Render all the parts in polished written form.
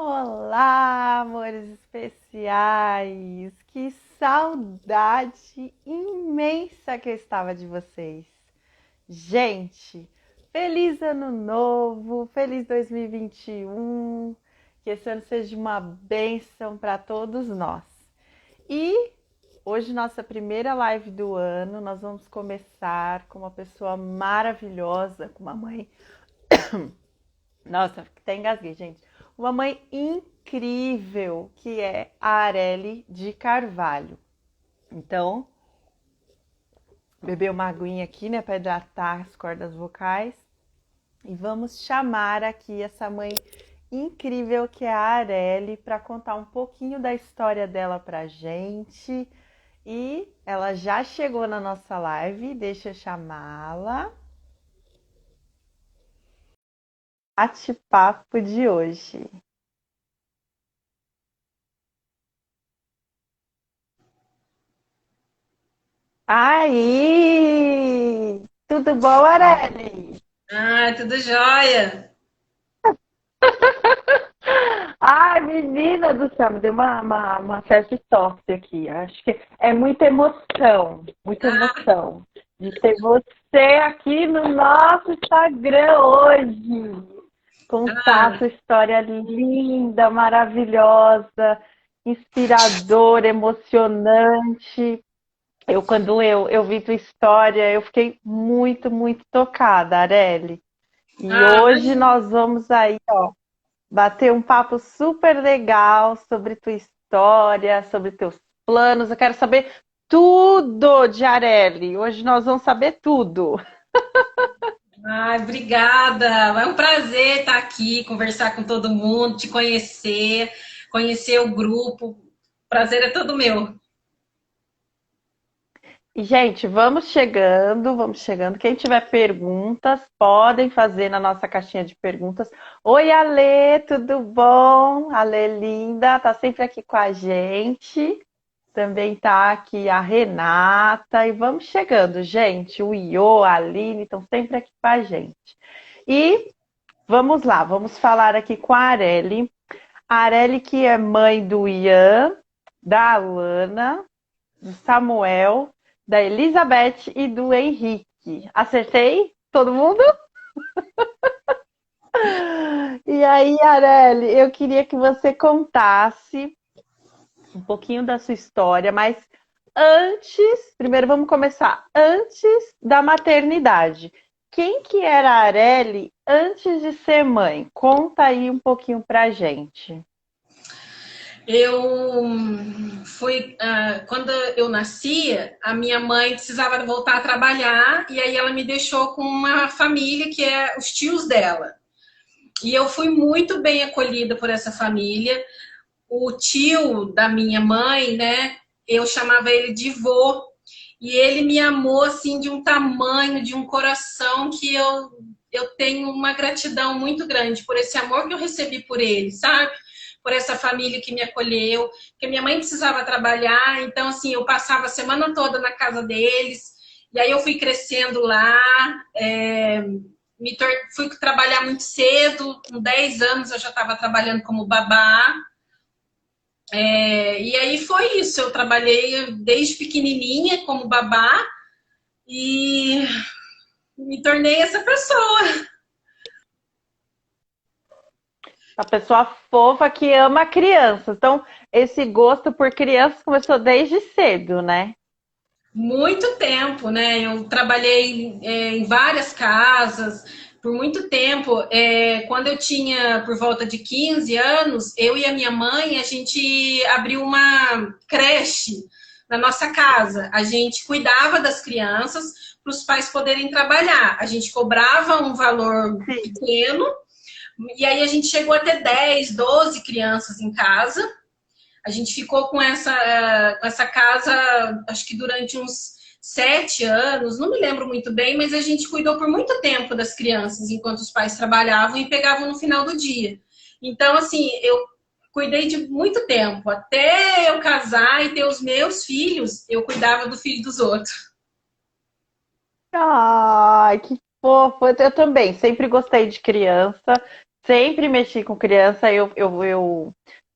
Olá, amores especiais! Que saudade imensa que eu estava de vocês. Gente, feliz ano novo, feliz 2021. Que esse ano seja uma bênção para todos nós. E hoje, nossa primeira live do ano, nós vamos começar com uma pessoa maravilhosa, com uma mãe. Nossa, até engasguei, gente. Uma mãe incrível, que é a Arely de Carvalho. Então, beber uma aguinha aqui, né, para hidratar as cordas vocais. E vamos chamar aqui essa mãe incrível que é a Arely para contar um pouquinho da história dela pra gente. E ela já chegou na nossa live, deixa eu chamá-la. Bate-papo de hoje. Aí! Tudo bom, Arely? Ah, tudo jóia. Ai, menina do céu, me deu uma certa tosse aqui. Acho que é muita emoção de ter você aqui no nosso Instagram hoje. Contar Ah, sua história linda, maravilhosa, inspiradora, emocionante. Quando eu vi tua história, eu fiquei muito tocada, Arely. E hoje imagina. nós vamos aí bater um papo super legal sobre tua história, sobre teus planos. Eu quero saber tudo de Arely. Hoje nós vamos saber tudo. Ai, obrigada. É um prazer estar aqui, conversar com todo mundo, te conhecer, conhecer o grupo. Prazer é todo meu. E, gente, vamos chegando. Quem tiver perguntas, podem fazer na nossa caixinha de perguntas. Oi, Alê, tudo bom? Alê linda, tá sempre aqui com a gente. Também tá aqui a Renata. E vamos chegando, gente. O Iô, a Aline estão sempre aqui com a gente. E vamos lá, vamos falar aqui com a Arely. A Arely, que é mãe do Ian, da Alana, do Samuel, da Elizabeth e do Henrique. Acertei? Todo mundo? E aí, Arely, eu queria que você contasse um pouquinho da sua história, mas primeiro vamos começar antes da maternidade. Quem que era a Arely antes de ser mãe? Conta aí um pouquinho pra gente. Eu fui quando eu nascia, a minha mãe precisava voltar a trabalhar e aí ela me deixou com uma família que é os tios dela. E eu fui muito bem acolhida por essa família. O tio da minha mãe, né? Eu chamava ele de vô. E ele me amou assim de um tamanho, de um coração que eu tenho uma gratidão muito grande por esse amor que eu recebi por ele, sabe? Por essa família que me acolheu, porque minha mãe precisava trabalhar, então assim, eu passava a semana toda na casa deles, e aí eu fui crescendo lá, fui trabalhar muito cedo, com 10 anos eu já estava trabalhando como babá, e aí foi isso, eu trabalhei desde pequenininha como babá e me tornei essa pessoa. A pessoa fofa que ama crianças. Então, esse gosto por crianças começou desde cedo, né? Muito tempo, né? Eu trabalhei em várias casas por muito tempo. Quando eu tinha por volta de 15 anos, eu e a minha mãe, a gente abriu uma creche na nossa casa. A gente cuidava das crianças para os pais poderem trabalhar. A gente cobrava um valor Sim. pequeno e aí a gente chegou a ter 10, 12 crianças em casa. A gente ficou com essa casa, acho que durante uns 7 anos, não me lembro muito bem, mas a gente cuidou por muito tempo das crianças, enquanto os pais trabalhavam e pegavam no final do dia. Então, assim, eu cuidei de muito tempo. Até eu casar e ter os meus filhos, eu cuidava do filho dos outros. Ai, que fofo. Eu também sempre gostei de criança, sempre mexi com criança,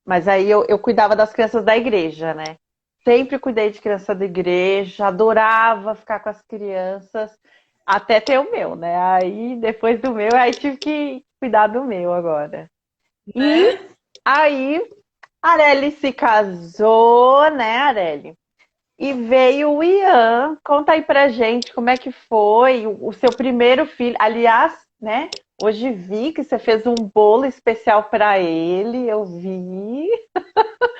mas aí eu cuidava das crianças da igreja, né? Sempre cuidei de criança da igreja, adorava ficar com as crianças, até ter o meu, né? Aí, depois do meu, aí tive que cuidar do meu agora. E né? aí, a Arely se casou, né, Arely? E veio o Ian. Conta aí pra gente como é que foi o seu primeiro filho. Aliás, né? Hoje vi que você fez um bolo especial para ele. Eu vi.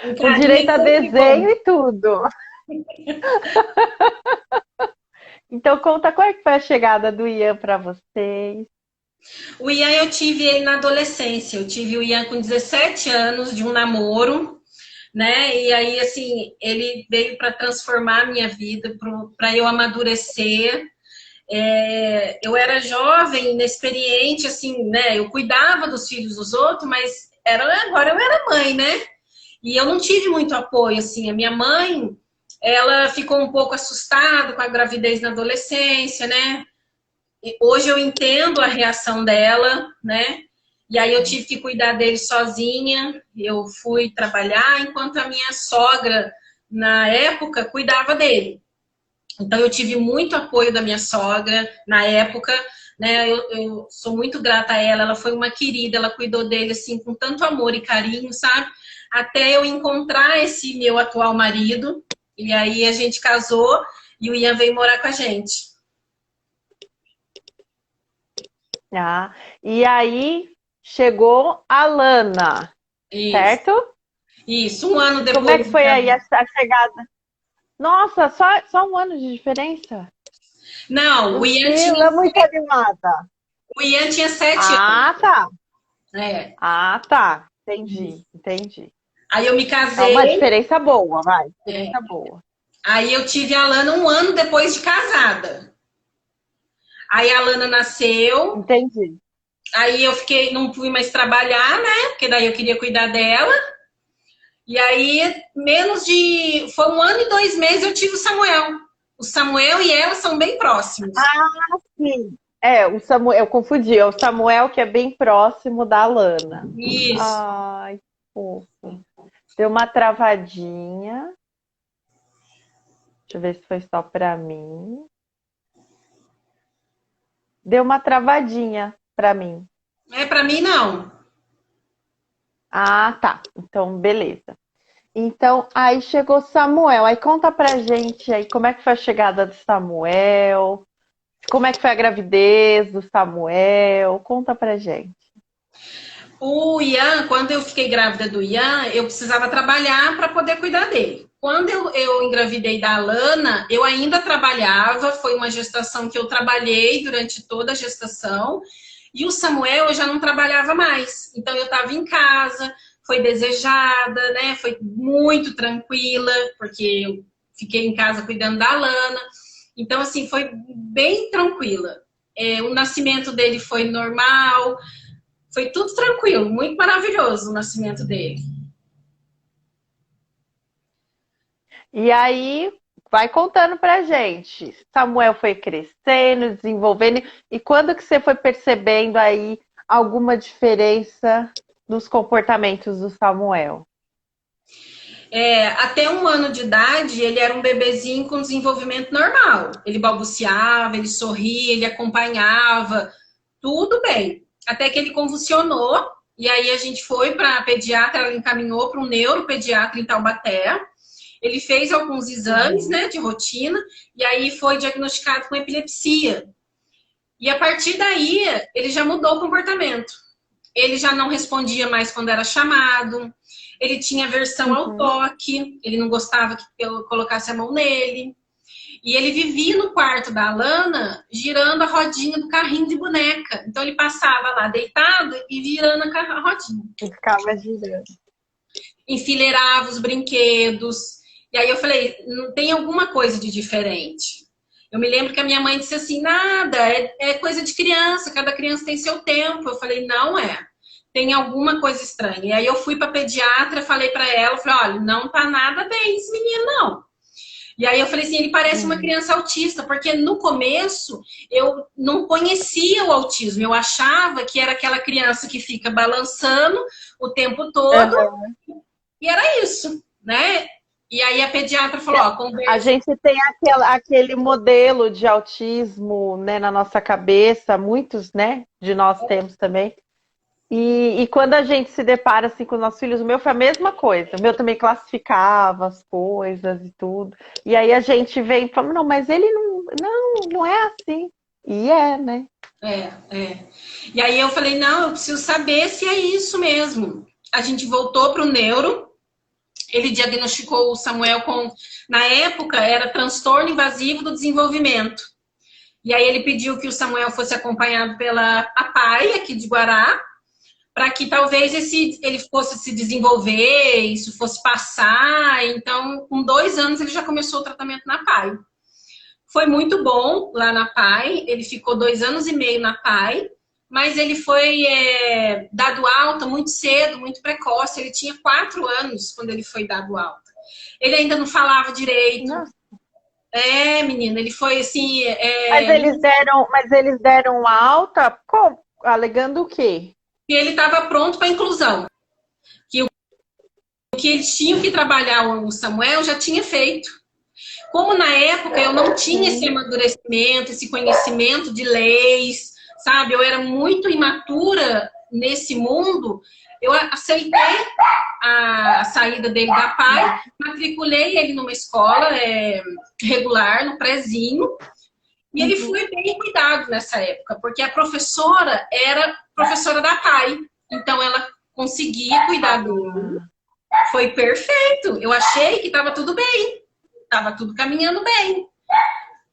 Um Com carinho é direito a sempre desenho bom. e tudo. Então conta como é que foi a chegada do Ian para vocês. O Ian eu tive ele na adolescência. Eu tive o Ian com 17 anos de um namoro, né? E aí, assim, ele veio para transformar a minha vida, para eu amadurecer. Eu era jovem, inexperiente, assim, né? Eu cuidava dos filhos dos outros, mas agora eu era mãe, né? E eu não tive muito apoio, assim. A minha mãe, ela ficou um pouco assustada com a gravidez na adolescência, né? E hoje eu entendo a reação dela, né? E aí eu tive que cuidar dele sozinha. Eu fui trabalhar enquanto a minha sogra, na época, cuidava dele. Então eu tive muito apoio da minha sogra na época, né? Eu sou muito grata a ela. Ela foi uma querida, ela cuidou dele assim com tanto amor e carinho, sabe? Até eu encontrar esse meu atual marido. E aí a gente casou e o Ian veio morar com a gente. Ah, e aí chegou a Lana, Isso. certo? Isso, um ano E como é depois que de foi aí casar. a chegada? Nossa, só um ano de diferença? Não, Meu Deus, é muito animada. O Ian tinha 7 anos. Ah, tá. É. Ah, tá. Entendi, entendi. Aí eu me É uma casei, diferença boa, vai. é. Diferença boa. Aí eu tive a Lana um ano depois de casada. Aí a Lana nasceu, Entendi. aí eu fiquei, não fui mais trabalhar, né? Porque daí eu queria cuidar dela. E aí, foi um ano e 2 meses eu tive o Samuel. O Samuel e ela são bem próximos. Ah, sim. É, o Samuel, eu confundi, é o Samuel que é bem próximo da Lana. Isso. Ai, fofo. Deu uma travadinha. Deixa eu ver se foi só pra mim. Deu uma travadinha pra mim. Para mim não. Ah, tá. Então, beleza. Então, aí chegou Samuel. Aí conta pra gente aí como é que foi a chegada de Samuel, como é que foi a gravidez do Samuel. Conta pra gente. O Ian, quando eu fiquei grávida do Ian, eu precisava trabalhar para poder cuidar dele. Quando eu engravidei da Alana, eu ainda trabalhava, foi uma gestação que eu trabalhei durante toda a gestação, e o Samuel eu já não trabalhava mais. Então eu estava em casa, foi desejada, né? Foi muito tranquila, porque eu fiquei em casa cuidando da Alana. Então, assim, foi bem tranquila. O nascimento dele foi normal, foi tudo tranquilo, muito maravilhoso o nascimento dele. E aí, vai contando pra gente. Samuel foi crescendo, desenvolvendo, e quando que você foi percebendo aí alguma diferença nos comportamentos do Samuel? Até um ano de idade, ele era um bebezinho com desenvolvimento normal. Ele balbuciava, ele sorria, ele acompanhava, tudo bem. Até que ele convulsionou, e aí a gente foi para a pediatra, ela encaminhou para um neuropediatra em Taubaté. Ele fez alguns exames, Uhum. né, de rotina, e aí foi diagnosticado com epilepsia. E a partir daí, ele já mudou o comportamento. Ele já não respondia mais quando era chamado, ele tinha aversão ao Uhum. toque, ele não gostava que eu colocasse a mão nele. E ele vivia no quarto da Alana girando a rodinha do carrinho de boneca. Então ele passava lá deitado e virando a rodinha. E ficava girando. Enfileirava os brinquedos. E aí eu falei, não tem alguma coisa de diferente. Eu me lembro que a minha mãe disse assim, nada, é coisa de criança, cada criança tem seu tempo. Eu falei, não é. Tem alguma coisa estranha. E aí eu fui para pediatra, falei para ela, falei, olha, não tá nada bem esse menino, não. E aí eu falei assim, ele parece uma criança autista, porque no começo eu não conhecia o autismo, eu achava que era aquela criança que fica balançando o tempo todo, Aham. e era isso, né? E aí a pediatra falou, ó, A conversa. gente tem aquele modelo de autismo, né, na nossa cabeça, muitos, né, de nós temos também. E quando a gente se depara assim com os nossos filhos, o meu foi a mesma coisa. O meu também classificava as coisas e tudo. E aí a gente vem e fala, não, mas ele não é assim. E é, né? É. E aí eu falei, não, eu preciso saber se é isso mesmo. A gente voltou para o neuro, ele diagnosticou o Samuel com, na época, era transtorno invasivo do desenvolvimento. E aí ele pediu que o Samuel fosse acompanhado pela APAE, aqui de Guará, para que talvez ele fosse se desenvolver, isso fosse passar. Então, com 2 anos, ele já começou o tratamento na APAE. Foi muito bom lá na PAI, ele ficou 2 anos e meio na PAI, mas ele foi dado alta muito cedo, muito precoce. Ele tinha 4 anos quando ele foi dado alta. Ele ainda não falava direito. Nossa. Menina, ele foi assim. Mas eles deram alta, alegando o quê? E ele estava pronto para inclusão. Que o que eles tinham que trabalhar o Samuel já tinha feito. Como na época eu não tinha esse amadurecimento, esse conhecimento de leis, sabe? Eu era muito imatura nesse mundo. Eu aceitei a saída dele da PAI, matriculei ele numa escola regular, no prézinho, e ele foi bem cuidado nessa época, porque a professora era professora da PAI, então ela conseguia cuidar dele. Foi perfeito. Eu achei que estava tudo bem. Estava tudo caminhando bem.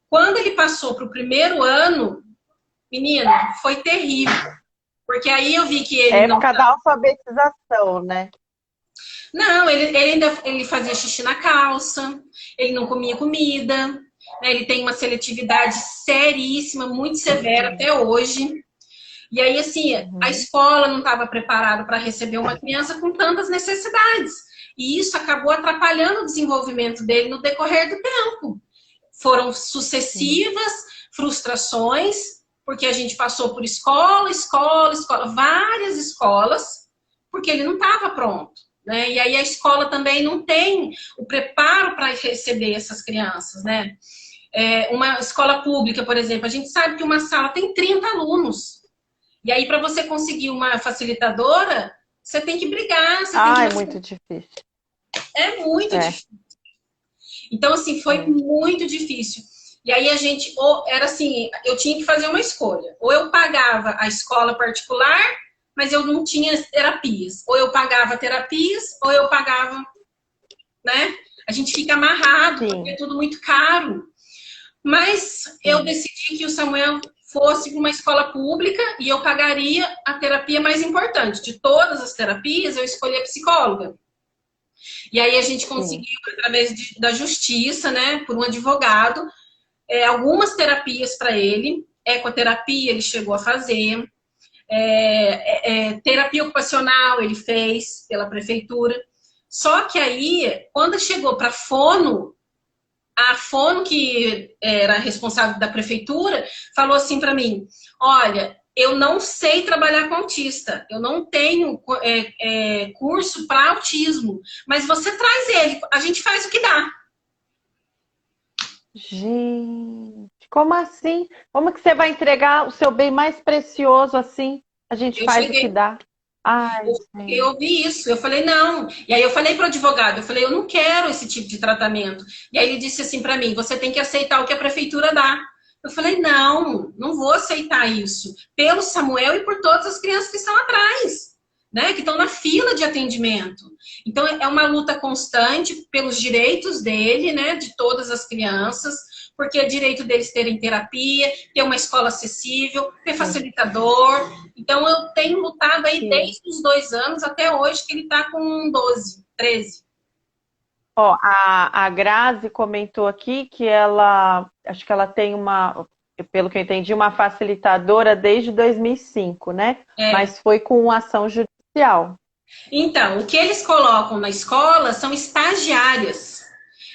Quando ele passou para o primeiro ano, menina, foi terrível. Porque aí eu vi que ele não. Época da alfabetização, né? Não, ele fazia xixi na calça, ele não comia comida, né? Ele tem uma seletividade seríssima, muito severa até hoje. E aí, assim, a escola não estava preparada para receber uma criança com tantas necessidades. E isso acabou atrapalhando o desenvolvimento dele no decorrer do tempo. Foram sucessivas frustrações, porque a gente passou por escola, várias escolas, porque ele não estava pronto. Né? E aí a escola também não tem o preparo para receber essas crianças. Né? Uma escola pública, por exemplo, a gente sabe que uma sala tem 30 alunos. E aí, para você conseguir uma facilitadora, você tem que brigar. É muito difícil. É muito difícil. Então, assim, foi muito difícil. E aí a gente, era assim, eu tinha que fazer uma escolha. Ou eu pagava a escola particular, mas eu não tinha terapias. Ou eu pagava terapias, ou eu pagava, né? A gente fica amarrado, porque é tudo muito caro. Mas eu decidi que o Samuel fosse para uma escola pública e eu pagaria a terapia mais importante. De todas as terapias, eu escolhi a psicóloga. E aí a gente conseguiu, através da justiça, né, por um advogado, algumas terapias para ele. Ecoterapia ele chegou a fazer. Terapia ocupacional ele fez pela prefeitura. Só que aí, quando chegou para fono, a fono, que era responsável da prefeitura, falou assim para mim: olha, eu não sei trabalhar com autista, eu não tenho curso para autismo, mas você traz ele, a gente faz o que dá. Gente, como assim? Como que você vai entregar o seu bem mais precioso assim? A gente faz o que dá. Eu ouvi isso, eu falei não. E aí eu falei para o advogado, eu falei, eu não quero esse tipo de tratamento. E aí ele disse assim para mim: você tem que aceitar o que a prefeitura dá. Eu falei, não vou aceitar isso. Pelo Samuel e por todas as crianças que estão atrás, né? Que estão na fila de atendimento. Então é uma luta constante pelos direitos dele, né? De todas as crianças, porque é direito deles terem terapia, ter uma escola acessível, ter facilitador. Então eu tenho lutado aí desde os 2 anos até hoje, que ele está com 12, 13. Ó, a Grazi comentou aqui que acho que ela tem pelo que eu entendi, uma facilitadora desde 2005, né? Mas foi com ação judicial. Então, o que eles colocam na escola são estagiárias.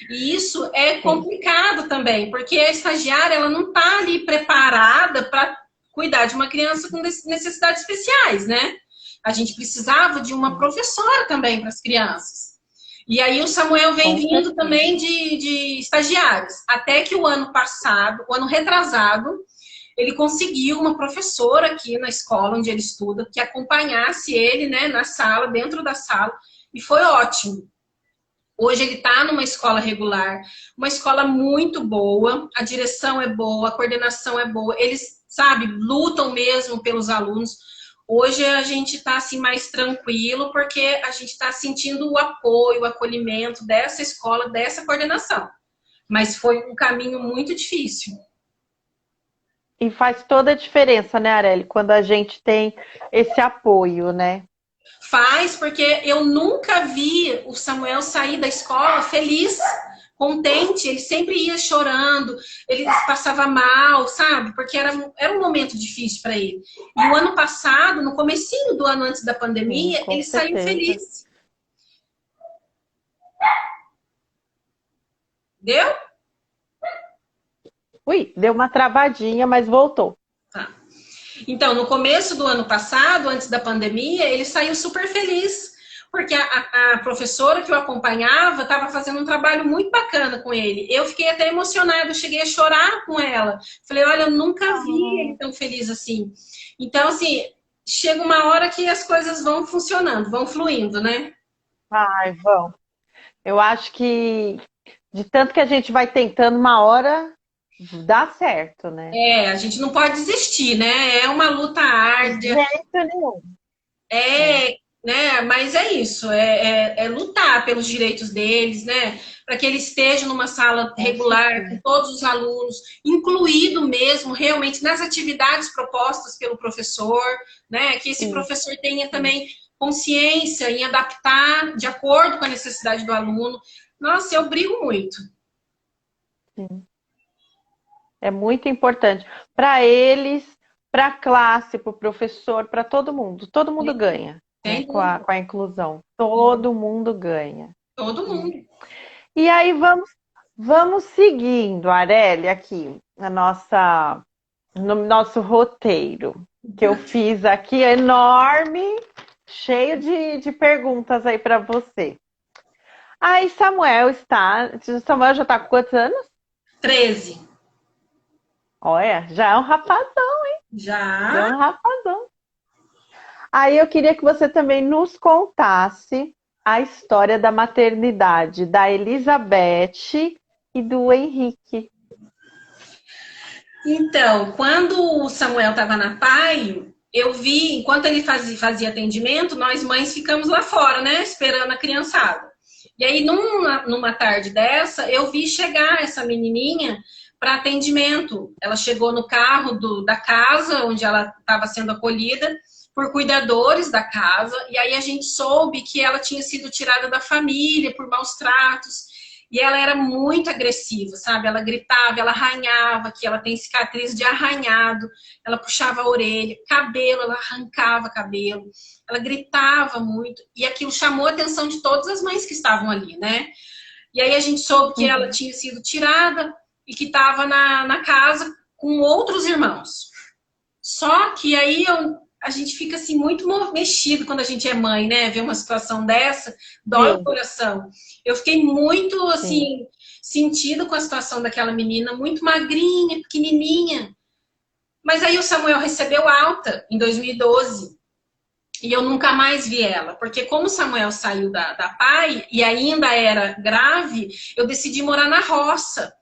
E isso é sim. complicado também, porque a estagiária ela não está ali preparada para cuidar de uma criança com necessidades especiais, né? A gente precisava de uma Sim, professora também para as crianças. E aí o Samuel vem com vindo certeza. também de estagiários. Até que o ano passado, o ano retrasado, ele conseguiu uma professora aqui na escola onde ele estuda que acompanhasse ele, né, na sala, dentro da sala, e foi ótimo. Hoje ele está numa escola regular, uma escola muito boa, a direção é boa, a coordenação é boa, eles, sabe, lutam mesmo pelos alunos. Hoje a gente está assim mais tranquilo porque a gente está sentindo o apoio, o acolhimento dessa escola, dessa coordenação. Mas foi um caminho muito difícil. E faz toda a diferença, né, Arely, quando a gente tem esse apoio, né? Faz, porque eu nunca vi o Samuel sair da escola feliz, contente, ele sempre ia chorando, ele passava mal, sabe? Porque era um momento difícil para ele. E o ano passado, no comecinho do ano antes da Sim, pandemia, com ele saiu certeza. feliz. Deu? Ui, deu uma travadinha, mas voltou. Tá. Então, no começo do ano passado, antes da pandemia, ele saiu super feliz, porque a professora que o acompanhava estava fazendo um trabalho muito bacana com ele. Eu fiquei até emocionada, eu cheguei a chorar com ela. Falei, olha, eu nunca vi ele Ah, tão feliz assim. Então, assim, chega uma hora que as coisas vão funcionando, vão fluindo, né? ai, vão. Eu acho que de tanto que a gente vai tentando, uma hora dá certo, né? É, a gente não pode desistir, né? É uma luta De árdua, jeito nenhum. É, é, né? Mas é isso, é lutar pelos direitos deles, né? Para que eles estejam numa sala com regular com certeza. todos os alunos, incluído mesmo realmente nas atividades propostas pelo professor, né? Que esse Isso, professor tenha isso, também consciência em adaptar de acordo com a necessidade do aluno. Nossa, eu brigo muito. sim. É muito importante para eles, para a classe, para o professor, para todo mundo. Todo mundo ganha, né? Sem dúvida, Com a inclusão. Todo mundo ganha. todo mundo. E aí vamos seguindo, Arely, aqui no nosso roteiro que eu fiz aqui enorme, cheio de perguntas aí para você. Aí Samuel já está com quantos anos? 13. Olha, já é um rapazão, já é Já. um rapazão. Aí eu queria que você também nos contasse a história da maternidade da Elizabeth e do Henrique. Então, quando o Samuel estava na PAI, eu vi, enquanto ele fazia atendimento, nós mães ficamos lá fora, né, esperando a criançada. E aí, numa tarde dessa, eu vi chegar essa menininha para atendimento. Ela chegou no carro da casa onde ela estava sendo acolhida por cuidadores da casa, e aí a gente soube que ela tinha sido tirada da família por maus tratos. E ela era muito agressiva, sabe? Ela gritava, ela arranhava, que ela tem cicatriz de arranhado, ela puxava a orelha, cabelo, ela arrancava cabelo, ela gritava muito, e aquilo chamou a atenção de todas as mães que estavam ali, né? E aí a gente soube que ela Uhum. tinha sido tirada e que estava na casa com outros irmãos. Só que aí a gente fica assim muito mexido quando a gente é mãe, né? Ver uma situação dessa, dói o Sim, coração. Eu fiquei muito sim. assim sentido com a situação daquela menina, muito magrinha, pequenininha. Mas aí o Samuel recebeu alta em 2012 e eu nunca mais vi ela, porque como o Samuel saiu da PAI e ainda era grave, eu decidi morar na roça,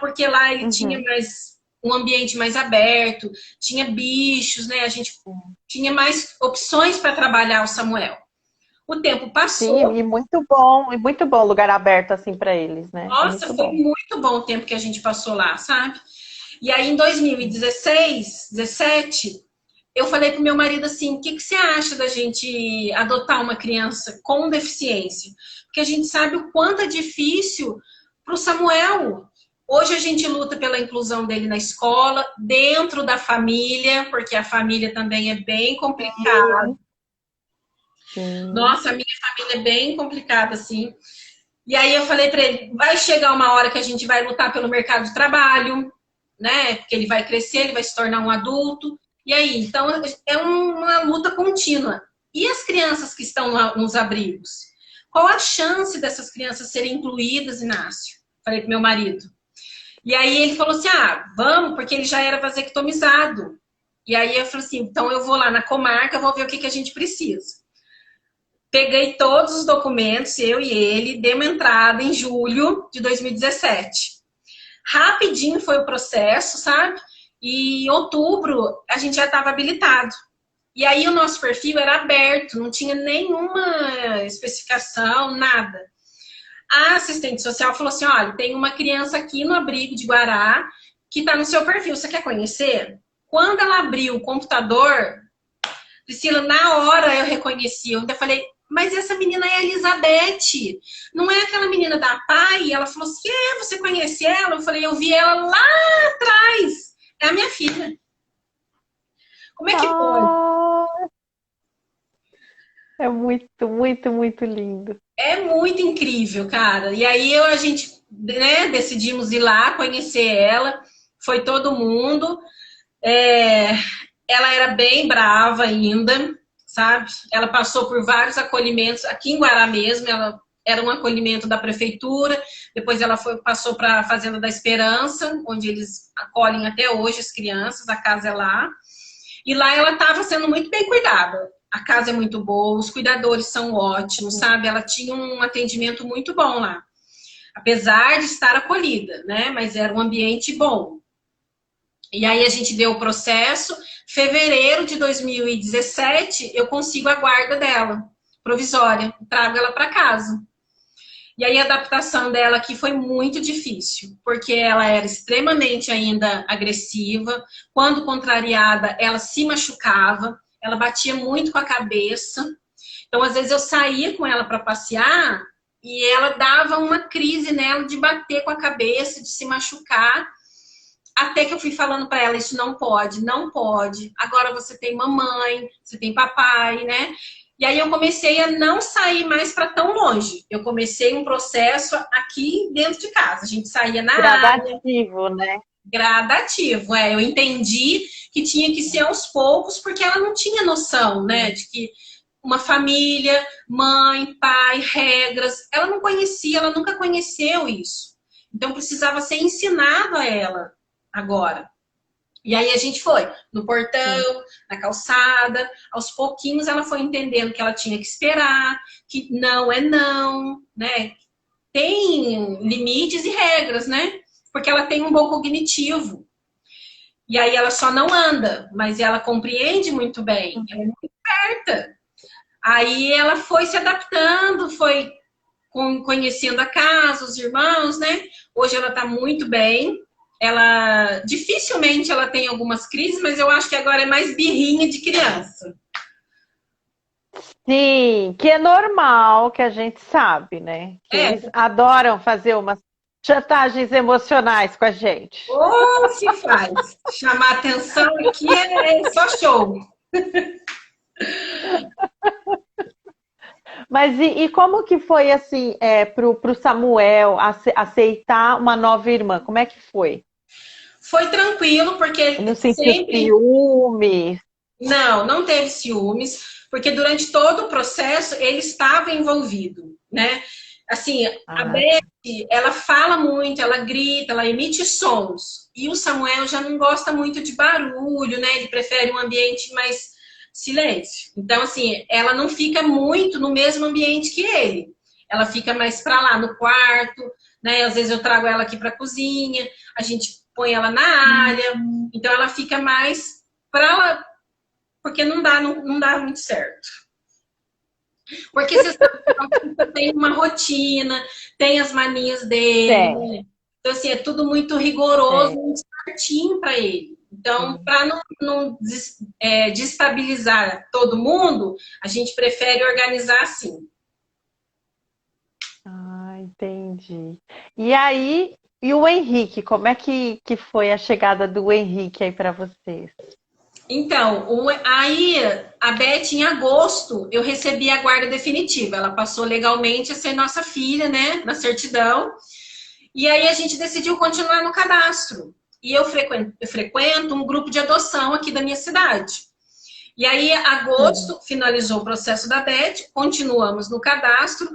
porque lá ele tinha Uhum. mais um ambiente mais aberto, tinha bichos, né? A gente tinha mais opções para trabalhar o Samuel. O tempo Sim, passou, e muito bom lugar aberto assim para eles, né? É nossa, muito foi bom. muito bom o tempo que a gente passou lá, sabe? E aí em 2016, 17, eu falei pro meu marido assim: o que você acha da gente adotar uma criança com deficiência? Porque a gente sabe o quanto é difícil para o Samuel. Hoje a gente luta pela inclusão dele na escola, dentro da família, porque a família também é bem complicada. Sim, sim. Nossa, a minha família é bem complicada, assim. E aí eu falei para ele, vai chegar uma hora que a gente vai lutar pelo mercado de trabalho, né? Porque ele vai crescer, ele vai se tornar um adulto. E aí, então é uma luta contínua. E as crianças que estão nos abrigos? Qual a chance dessas crianças serem incluídas, Inácio? Falei pro meu marido. E aí ele falou assim: ah, vamos, porque ele já era vasectomizado. E aí eu falei assim: então eu vou lá na comarca, vou ver o que, que a gente precisa. Peguei todos os documentos, eu e ele, demos entrada em julho de 2017. Rapidinho foi o processo, sabe? E em outubro a gente já estava habilitado. E aí o nosso perfil era aberto, não tinha nenhuma especificação, nada. A assistente social falou assim: olha, tem uma criança aqui no abrigo de Guará que está no seu perfil, você quer conhecer? Quando ela abriu o computador, Priscila, na hora eu reconheci, eu ainda falei, mas essa menina é a Elizabeth, não é aquela menina da PAI? Ela falou assim: é, você conhece ela? Eu falei, eu vi ela lá atrás, é a minha filha. Como é que pode? Ah, é muito, muito, muito lindo. É muito incrível, cara. E aí a gente, né, decidimos ir lá conhecer ela, foi todo mundo. É, ela era bem brava ainda, sabe? Ela passou por vários acolhimentos aqui em Guará mesmo. Ela era um acolhimento da prefeitura. Depois ela passou para a Fazenda da Esperança, onde eles acolhem até hoje as crianças. A casa é lá. E lá ela estava sendo muito bem cuidada. A casa é muito boa, os cuidadores são ótimos, sabe? Ela tinha um atendimento muito bom lá. Apesar de estar acolhida, né? Mas era um ambiente bom. E aí a gente deu o processo. Fevereiro de 2017, eu consigo a guarda dela, provisória. Trago ela para casa. E aí a adaptação dela aqui foi muito difícil, porque ela era extremamente ainda agressiva. Quando contrariada, ela se machucava, ela batia muito com a cabeça. Então, às vezes, eu saía com ela para passear e ela dava uma crise nela de bater com a cabeça, de se machucar. Até que eu fui falando para ela, isso não pode, não pode. Agora você tem mamãe, você tem papai, né? E aí eu comecei a não sair mais para tão longe. Eu comecei um processo aqui dentro de casa. A gente saía na área, Gradativo, né? gradativo. Eu entendi que tinha que ser aos poucos, porque ela não tinha noção, né? De que uma família, mãe, pai, regras, ela não conhecia, ela nunca conheceu isso. Então precisava ser ensinado a ela agora. E aí a gente foi no portão, na calçada, aos pouquinhos ela foi entendendo que ela tinha que esperar, que não é não, né? Tem limites e regras, né? Porque ela tem um bom cognitivo. E aí ela só não anda, mas ela compreende muito bem, ela é muito esperta. Aí ela foi se adaptando, foi conhecendo a casa, os irmãos, né? Hoje ela tá muito bem. Ela dificilmente ela tem algumas crises, mas eu acho que agora é mais birrinha de criança. Sim, que é normal, que a gente sabe, né? Que É, eles adoram fazer umas chantagens emocionais com a gente. ou se faz. Chamar atenção aqui é só show. Mas e como que foi assim, pro Samuel aceitar uma nova irmã? Como é que foi? Foi tranquilo, Ele porque não sentiu sempre. ciúme? Não, não teve ciúmes, porque durante todo o processo ele estava envolvido, né? Assim, a Ah, Beth, ela fala muito, ela grita, ela emite sons. E o Samuel já não gosta muito de barulho, né? Ele prefere um ambiente mais silêncio. Então, assim, ela não fica muito no mesmo ambiente que ele. Ela fica mais para lá no quarto, né? Às vezes eu trago ela aqui para a cozinha, a gente põe ela na área. Então ela fica mais para porque não dá muito certo. Porque você sabe que o autista tem uma rotina, tem as manias dele, tem, né? Então, assim, é tudo muito rigoroso, tem. muito certinho para ele. Então, Sim. para não destabilizar todo mundo, a gente prefere organizar assim. Ah, entendi. E aí, e o Henrique, como é que foi a chegada do Henrique aí para vocês? Então, aí a Beth, em agosto, eu recebi a guarda definitiva. Ela passou legalmente a ser nossa filha, né, na certidão. E aí a gente decidiu continuar no cadastro. E eu frequento um grupo de adoção aqui da minha cidade. E aí, Uhum. agosto, finalizou o processo da Beth, continuamos no cadastro.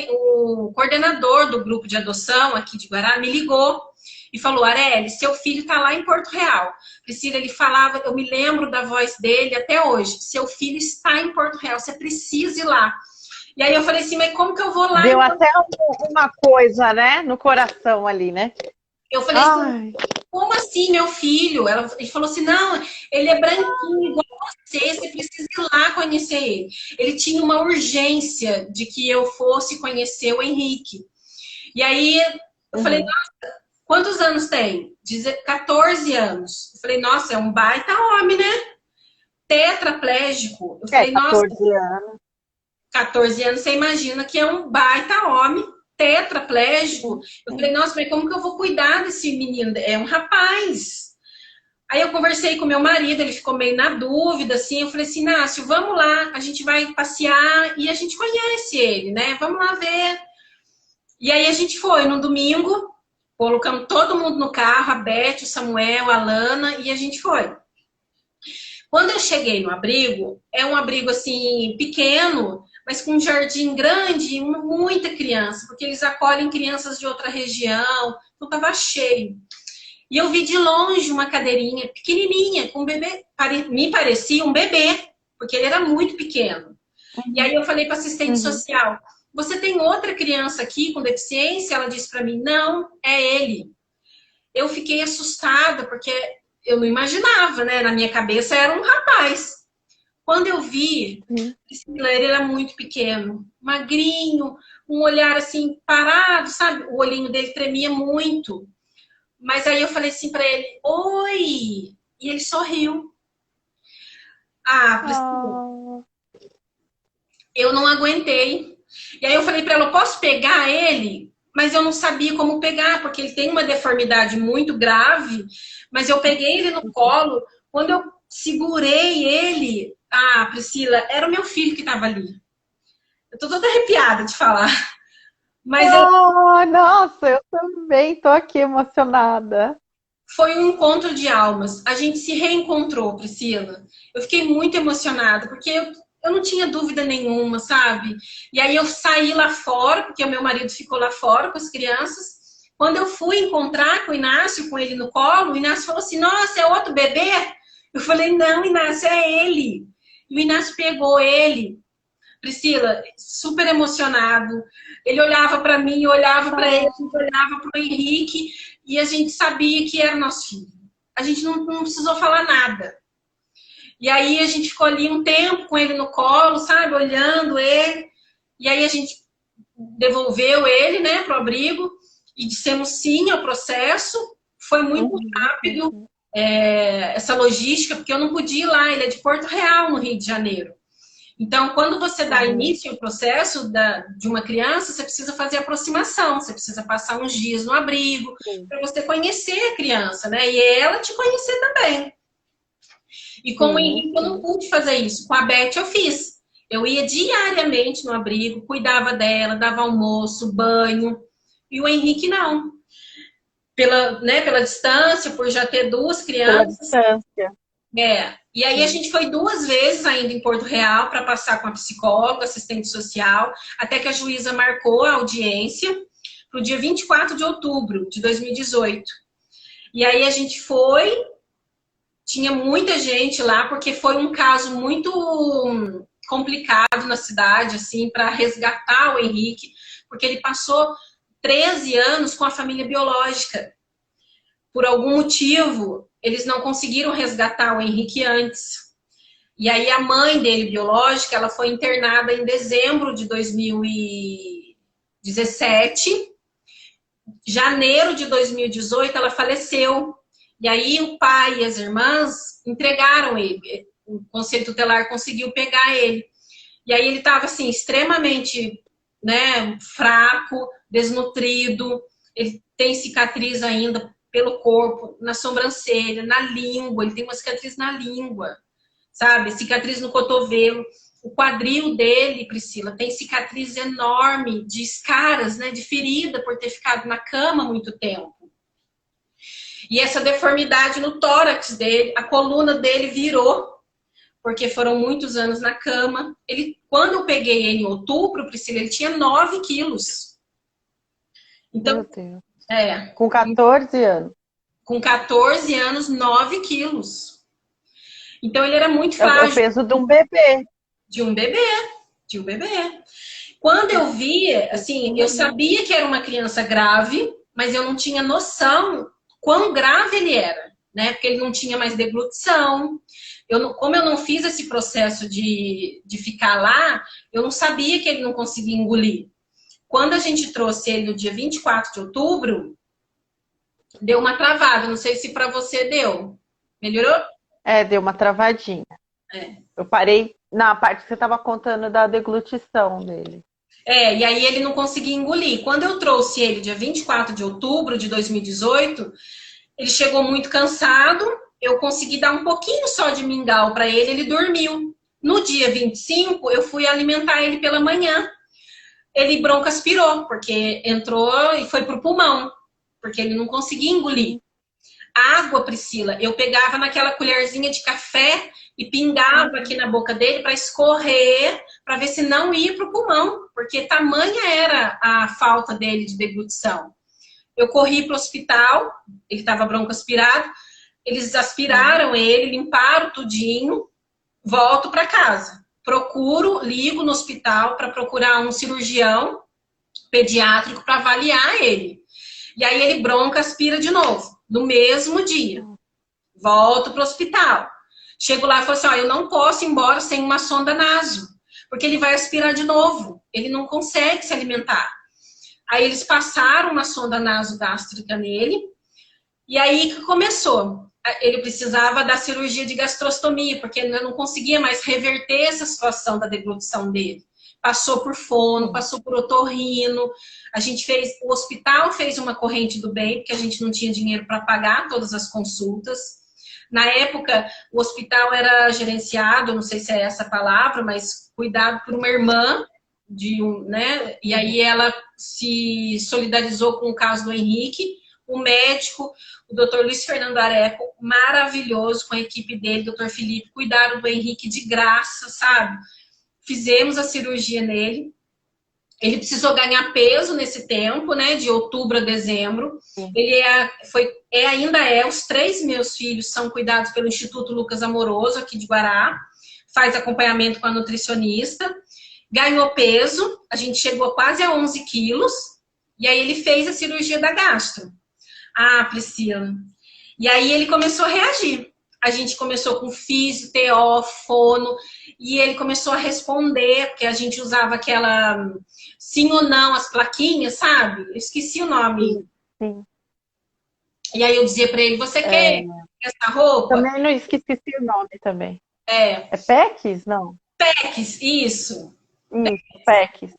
O coordenador do grupo de adoção aqui de Guará me ligou e falou: Arely, seu filho está lá em Porto Real. Priscila, ele falava, eu me lembro da voz dele até hoje. Seu filho está em Porto Real, você precisa ir lá. E aí eu falei assim, mas como que eu vou lá? Deu até uma coisa, né? No coração ali, né? Eu falei assim, Ai. como assim, meu filho? Ele falou assim, não, ele é branquinho igual você precisa ir lá conhecer ele. Ele tinha uma urgência de que eu fosse conhecer o Henrique. E aí eu falei, Uhum. quantos anos tem? 14 anos. Eu falei, nossa, é um baita homem, né? Tetraplégico. Eu É, falei, nossa, 14 anos. 14 anos, você imagina que é um baita homem, tetraplégico. Eu falei, Sim. nossa, mas como que eu vou cuidar desse menino? É um rapaz. Aí eu conversei com meu marido, ele ficou meio na dúvida, assim. Eu falei assim, Inácio, vamos lá, a gente vai passear e a gente conhece ele, né? Vamos lá ver. E aí a gente foi no domingo, colocamos todo mundo no carro, a Beth, o Samuel, a Lana, e a gente foi. Quando eu cheguei no abrigo, é um abrigo assim pequeno, mas com um jardim grande e muita criança, porque eles acolhem crianças de outra região, então estava cheio. E eu vi de longe uma cadeirinha pequenininha com um bebê, me parecia um bebê, porque ele era muito pequeno. E aí Uhum. eu falei para assistente Uhum. social: "Você tem outra criança aqui com deficiência?" Ela disse para mim: "Não, é ele." Eu fiquei assustada porque eu não imaginava, né? Na minha cabeça era um rapaz. Quando eu vi, Sim. ele era muito pequeno, magrinho, um olhar assim parado, sabe? O olhinho dele tremia muito. Mas aí eu falei assim para ele: "Oi!" E ele sorriu. Ah, Priscila, Ah. eu não aguentei. E aí eu falei para ela: "Eu posso pegar ele?" Mas eu não sabia como pegar, porque ele tem uma deformidade muito grave. Mas eu peguei ele no colo. Quando eu segurei ele, ah, Priscila, era o meu filho que estava ali. Eu tô toda arrepiada de falar. Mas eu Oh, nossa, eu também tô aqui emocionada. Foi um encontro de almas. A gente se reencontrou, Priscila. Eu fiquei muito emocionada, porque eu não tinha dúvida nenhuma, sabe? E aí eu saí lá fora, porque o meu marido ficou lá fora com as crianças. Quando eu fui encontrar com o Inácio, com ele no colo, o Inácio falou assim: "Nossa, é outro bebê?" Eu falei: "Não, Inácio, é ele." E o Inácio pegou ele, Priscila, super emocionado. Ele olhava para mim, eu olhava para ele, a gente olhava para o Henrique e a gente sabia que era nosso filho. A gente não precisou falar nada. E aí a gente ficou ali um tempo com ele no colo, sabe, olhando ele. E aí a gente devolveu ele, né, pro abrigo e dissemos sim ao processo. Foi muito Uhum, rápido uhum, essa logística, porque eu não podia ir lá. Ele é de Porto Real, no Rio de Janeiro. Então, quando você dá uhum. início ao processo de uma criança, você precisa fazer aproximação, você precisa passar uns dias no abrigo, Sim, para você conhecer a criança, né? E ela te conhecer também. E com o sim, Henrique eu não sim. pude fazer isso. Com a Beth eu fiz. Eu ia diariamente no abrigo, cuidava dela, dava almoço, banho. E o Henrique não. Pela distância, por já ter duas Pela crianças. distância. E aí a Sim. gente foi 2 vezes ainda em Porto Real para passar com a psicóloga, assistente social, até que a juíza marcou a audiência para o dia 24 de outubro de 2018. E aí a gente foi, tinha muita gente lá, porque foi um caso muito complicado na cidade, assim, para resgatar o Henrique, porque ele passou 13 anos com a família biológica. Por algum motivo, eles não conseguiram resgatar o Henrique antes. E aí a mãe dele, biológica, ela foi internada em dezembro de 2017. Janeiro de 2018, ela faleceu. E aí o pai e as irmãs entregaram ele. O Conselho Tutelar conseguiu pegar ele. E aí ele estava assim, extremamente, né, fraco, desnutrido. Ele tem cicatriz ainda pelo corpo, na sobrancelha, na língua. Ele tem uma cicatriz na língua, sabe? Cicatriz no cotovelo. O quadril dele, Priscila, tem cicatriz enorme de escaras, né? De ferida por ter ficado na cama muito tempo. E essa deformidade no tórax dele, a coluna dele virou, porque foram muitos anos na cama. Quando eu peguei ele em outubro, Priscila, ele tinha 9 quilos. Então, Meu Deus. Com 14 anos. Com 14 anos, 9 quilos. Então, ele era muito frágil. É o peso de um bebê. De um bebê. Quando eu vi, assim, eu sabia que era uma criança grave, mas eu não tinha noção quão grave ele era, né? Porque ele não tinha mais deglutição. Como eu não fiz esse processo de ficar lá, eu não sabia que ele não conseguia engolir. Quando a gente trouxe ele no dia 24 de outubro, deu uma travada. Não sei se para você deu. Melhorou? Deu uma travadinha. Eu parei na parte que você estava contando da deglutição dele. E aí ele não conseguia engolir. Quando eu trouxe ele dia 24 de outubro de 2018, ele chegou muito cansado. Eu consegui dar um pouquinho só de mingau para ele, ele dormiu. No dia 25, eu fui alimentar ele pela manhã. Ele broncoaspirou, porque entrou e foi pro pulmão, porque ele não conseguia engolir. Água, Priscila, eu pegava naquela colherzinha de café e pingava aqui na boca dele para escorrer, para ver se não ia pro pulmão, porque tamanha era a falta dele de deglutição. Eu corri pro hospital, ele estava broncoaspirado, eles aspiraram ele, limparam tudinho, volto para casa. Ligo no hospital para procurar um cirurgião pediátrico para avaliar ele. E aí ele broncoaspira de novo, no mesmo dia. Volto para o hospital. Chego lá e falo assim, eu não posso ir embora sem uma sonda naso, porque ele vai aspirar de novo. Ele não consegue se alimentar. Aí eles passaram uma sonda nasogástrica nele, e aí que começou. Ele precisava da cirurgia de gastrostomia, porque ele não conseguia mais reverter essa situação da deglutição dele. Passou por fono, passou por otorrino. O hospital fez uma corrente do bem, porque a gente não tinha dinheiro para pagar todas as consultas. Na época, o hospital era gerenciado, não sei se é essa a palavra, mas cuidado por uma irmã né? E aí ela se solidarizou com o caso do Henrique, o médico, o Dr. Luiz Fernando Areco, maravilhoso, com a equipe dele, Dr. Felipe, cuidaram do Henrique de graça, sabe? Fizemos a cirurgia nele. Ele precisou ganhar peso nesse tempo, né? De outubro a dezembro. Sim. Ele ainda é, os 3 meus filhos são cuidados pelo Instituto Lucas Amoroso, aqui de Guará. Faz acompanhamento com a nutricionista. Ganhou peso, a gente chegou quase a 11 quilos. E aí ele fez a cirurgia da gastro. Priscila. E aí ele começou a reagir. A gente começou com físio, TO, fono, e ele começou a responder, porque a gente usava aquela sim ou não, as plaquinhas, sabe? Eu esqueci o nome. Sim. E aí eu dizia pra ele, você quer essa roupa? Também não esqueci o nome também. É PECs? Não. PECs, isso. PECs.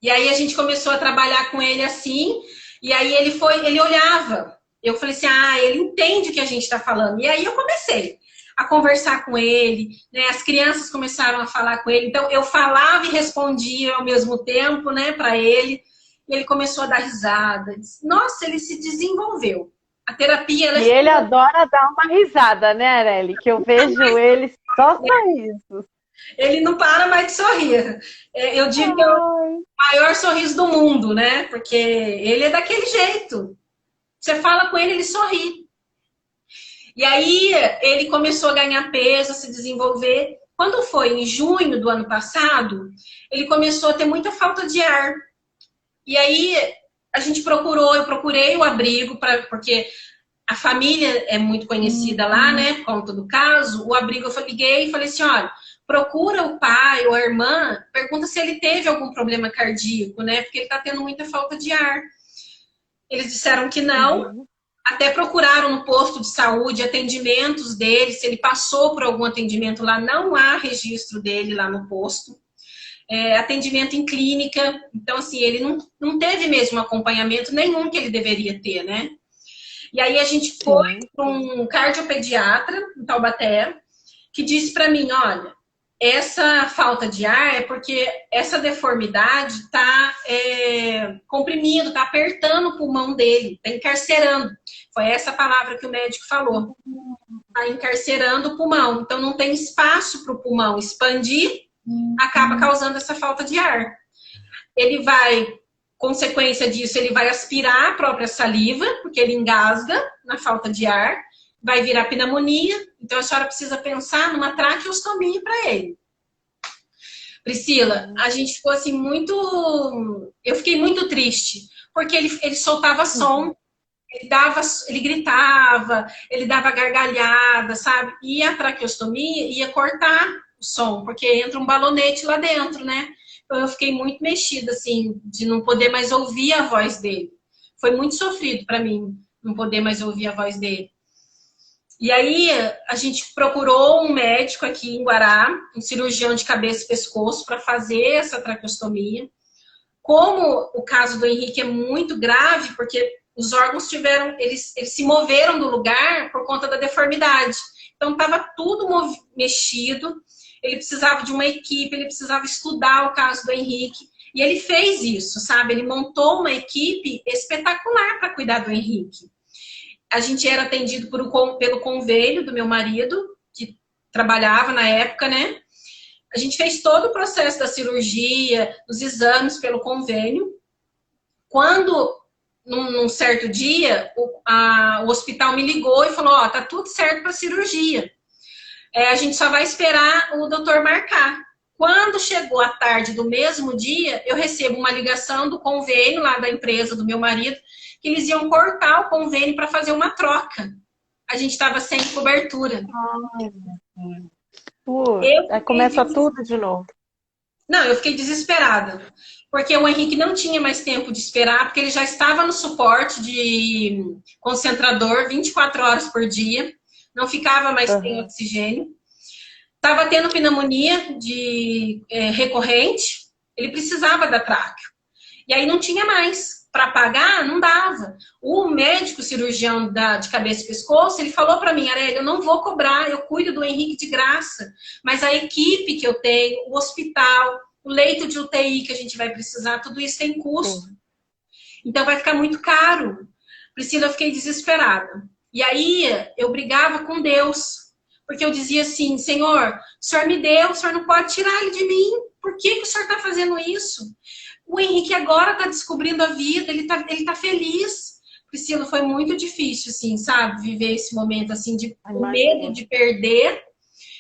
E aí a gente começou a trabalhar com ele assim, e aí ele olhava. Eu falei assim, ele entende o que a gente está falando. E aí eu comecei a conversar com ele, né? As crianças começaram a falar com ele. Então eu falava e respondia ao mesmo tempo, né, para ele. E ele começou a dar risada. Nossa, ele se desenvolveu. A terapia... E ele adora dar uma risada, né, Arely? Que eu vejo ele só sorrisos. Ele não para mais de sorrir. Eu digo que é o maior sorriso do mundo, né? Porque ele é daquele jeito. Você fala com ele, ele sorri. E aí ele começou a ganhar peso, a se desenvolver. Quando foi em junho do ano passado, ele começou a ter muita falta de ar. E aí eu procurei o abrigo, porque a família é muito conhecida lá, né? Por conta do caso. O abrigo eu liguei e falei assim, olha, procura o pai ou a irmã, pergunta se ele teve algum problema cardíaco, né? Porque ele tá tendo muita falta de ar. Eles disseram que não, até procuraram no posto de saúde atendimentos dele, se ele passou por algum atendimento lá, não há registro dele lá no posto. Atendimento em clínica, então assim, ele não teve mesmo acompanhamento nenhum que ele deveria ter, né? E aí a gente foi Sim. para um cardiopediatra em Taubaté, que disse para mim, olha, essa falta de ar é porque essa deformidade está comprimindo, está apertando o pulmão dele, está encarcerando. Foi essa palavra que o médico falou. Está encarcerando o pulmão. Então não tem espaço para o pulmão expandir, acaba causando essa falta de ar. Ele vai, consequência disso, ele vai aspirar a própria saliva, porque ele engasga na falta de ar, vai virar pneumonia, então a senhora precisa pensar numa traqueostomia para ele. Priscila, a gente ficou assim muito... Eu fiquei muito triste, porque ele soltava som, ele gritava, ele dava gargalhada, sabe? E a traqueostomia ia cortar o som, porque entra um balonete lá dentro, né? Então eu fiquei muito mexida, assim, de não poder mais ouvir a voz dele. Foi muito sofrido para mim não poder mais ouvir a voz dele. E aí a gente procurou um médico aqui em Guará, um cirurgião de cabeça e pescoço, para fazer essa traqueostomia. Como o caso do Henrique é muito grave, porque os órgãos eles se moveram do lugar por conta da deformidade. Então estava tudo mexido, ele precisava de uma equipe, ele precisava estudar o caso do Henrique. E ele fez isso, sabe? Ele montou uma equipe espetacular para cuidar do Henrique. A gente era atendido pelo convênio do meu marido, que trabalhava na época, né? A gente fez todo o processo da cirurgia, os exames pelo convênio. Quando, num certo dia, o hospital me ligou e falou, ó, tá tudo certo para cirurgia. A gente só vai esperar o doutor marcar. Quando chegou a tarde do mesmo dia, eu recebo uma ligação do convênio lá da empresa do meu marido, que eles iam cortar o convênio para fazer uma troca. A gente estava sem cobertura. Aí começa tudo de novo. Não, eu fiquei desesperada. Porque o Henrique não tinha mais tempo de esperar, porque ele já estava no suporte de concentrador 24 horas por dia. Não ficava mais sem oxigênio. Estava tendo pneumonia recorrente. Ele precisava da tráqueo. E aí não tinha mais. Para pagar, não dava. O médico cirurgião de cabeça e pescoço, ele falou para mim, Aurélia, eu não vou cobrar, eu cuido do Henrique de graça. Mas a equipe que eu tenho, o hospital, o leito de UTI que a gente vai precisar, tudo isso tem custo. Então vai ficar muito caro. Priscila, eu fiquei desesperada. E aí eu brigava com Deus. Porque eu dizia assim, Senhor, o Senhor me deu, o Senhor não pode tirar ele de mim. Por que o Senhor está fazendo isso? O Henrique agora está descobrindo a vida, ele tá feliz. Priscila, foi muito difícil, assim, sabe? Viver esse momento, assim, de medo de perder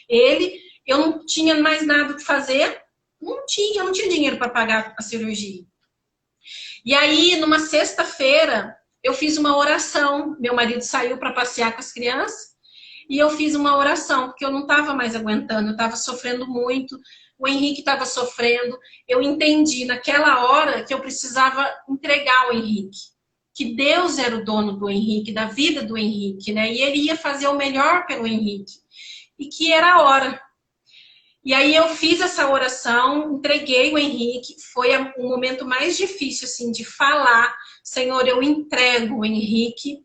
ele. Eu não tinha mais nada que fazer. Eu não tinha dinheiro para pagar a cirurgia. E aí, numa sexta-feira, eu fiz uma oração. Meu marido saiu para passear com as crianças. E eu fiz uma oração, porque eu não estava mais aguentando. Eu estava sofrendo muito. O Henrique estava sofrendo. Eu entendi naquela hora que eu precisava entregar o Henrique. Que Deus era o dono do Henrique, da vida do Henrique, né? E ele ia fazer o melhor pelo Henrique. E que era a hora. E aí eu fiz essa oração, entreguei o Henrique. Foi o momento mais difícil, assim, de falar. Senhor, eu entrego o Henrique.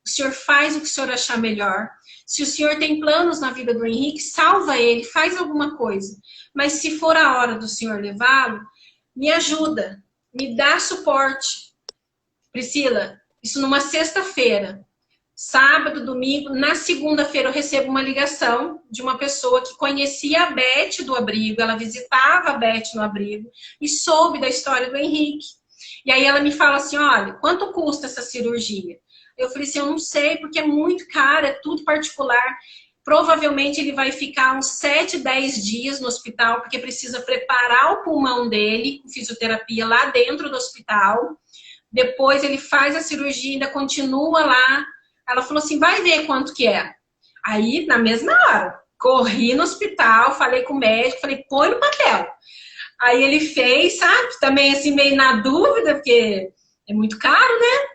O Senhor faz o que o Senhor achar melhor. Se o Senhor tem planos na vida do Henrique, salva ele, faz alguma coisa. Mas se for a hora do Senhor levá-lo, me ajuda, me dá suporte. Priscila, isso numa sexta-feira. Sábado, domingo, na segunda-feira eu recebo uma ligação de uma pessoa que conhecia a Beth do abrigo, ela visitava a Beth no abrigo e soube da história do Henrique. E aí ela me fala assim, olha, quanto custa essa cirurgia? Eu falei assim, eu não sei, porque é muito caro, é tudo particular. Provavelmente ele vai ficar uns 7, 10 dias no hospital, porque precisa preparar o pulmão dele, com fisioterapia lá dentro do hospital. Depois ele faz a cirurgia, ainda continua lá. Ela falou assim, vai ver quanto que é. Aí, na mesma hora, corri no hospital, falei com o médico, falei, põe no papel. Aí ele fez, sabe? Também assim, meio na dúvida, porque é muito caro, né?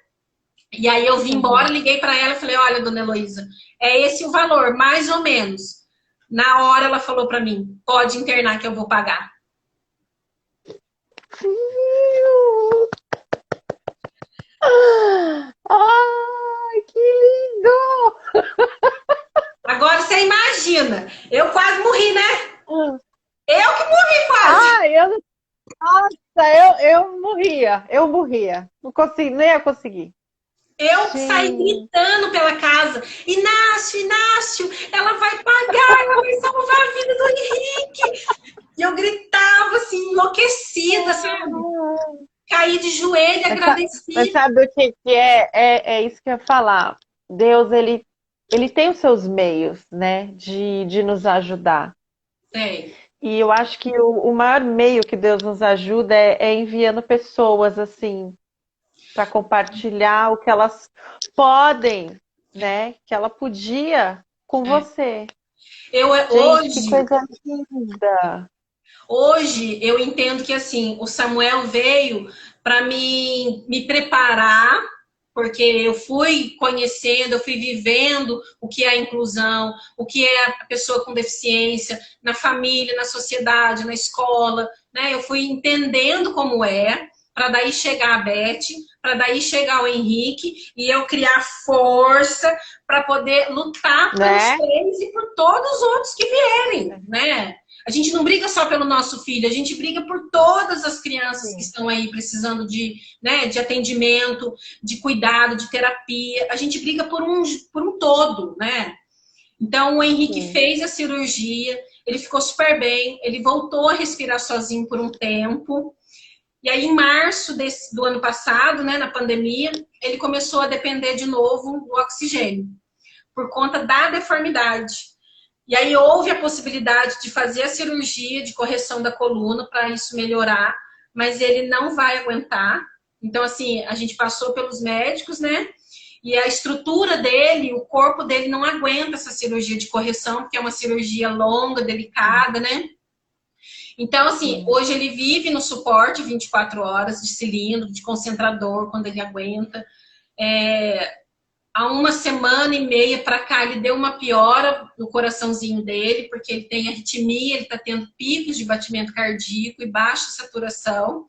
E aí eu vim embora, liguei para ela e falei, olha, dona Heloísa, é esse o valor, mais ou menos. Na hora ela falou para mim, pode internar que eu vou pagar. Ai, Que lindo! Agora você imagina, eu quase morri, né? Eu que morri quase. Ah, nossa, eu morria. Não consegui, nem ia conseguir. Eu saí Gente, gritando pela casa. Inácio, Inácio, ela vai pagar, ela vai salvar a vida do Henrique. E eu gritava assim, enlouquecida, sabe? Caí de joelho, mas, mas agradeci. sabe o que que é? É isso que eu ia falar. Deus, ele tem os seus meios, né, de nos ajudar. Sei. E eu acho que o maior meio que Deus nos ajuda é enviando pessoas assim para compartilhar o que elas podem, né? Que ela podia com É. você. Eu Gente, que hoje, coisa linda! hoje eu entendo que assim, o Samuel veio para me preparar, porque eu fui conhecendo, eu fui vivendo o que é a inclusão, o que é a pessoa com deficiência, na família, na sociedade, na escola, né? Eu fui entendendo como é, para daí chegar a Beth, para daí chegar o Henrique e eu criar força para poder lutar pelos Né? três e por todos os outros que vierem, né? A gente não briga só pelo nosso filho, a gente briga por todas as crianças que Sim, estão aí precisando de, né, de atendimento, de cuidado, de terapia. A gente briga por um todo, né? Então, o Henrique sim. fez a cirurgia, ele ficou super bem, ele voltou a respirar sozinho por um tempo. E aí, em março do ano passado, né, na pandemia, ele começou a depender de novo do oxigênio, por conta da deformidade. E aí houve a possibilidade de fazer a cirurgia de correção da coluna para isso melhorar, mas ele não vai aguentar. Então, assim, a gente passou pelos médicos, né? E a estrutura dele, o corpo dele não aguenta essa cirurgia de correção, porque é uma cirurgia longa, delicada, né? Então, assim, Sim. hoje ele vive no suporte 24 horas de cilindro, de concentrador, quando ele aguenta. Há uma semana e meia para cá, ele deu uma piora no coraçãozinho dele, porque ele tem arritmia, ele está tendo picos de batimento cardíaco e baixa saturação.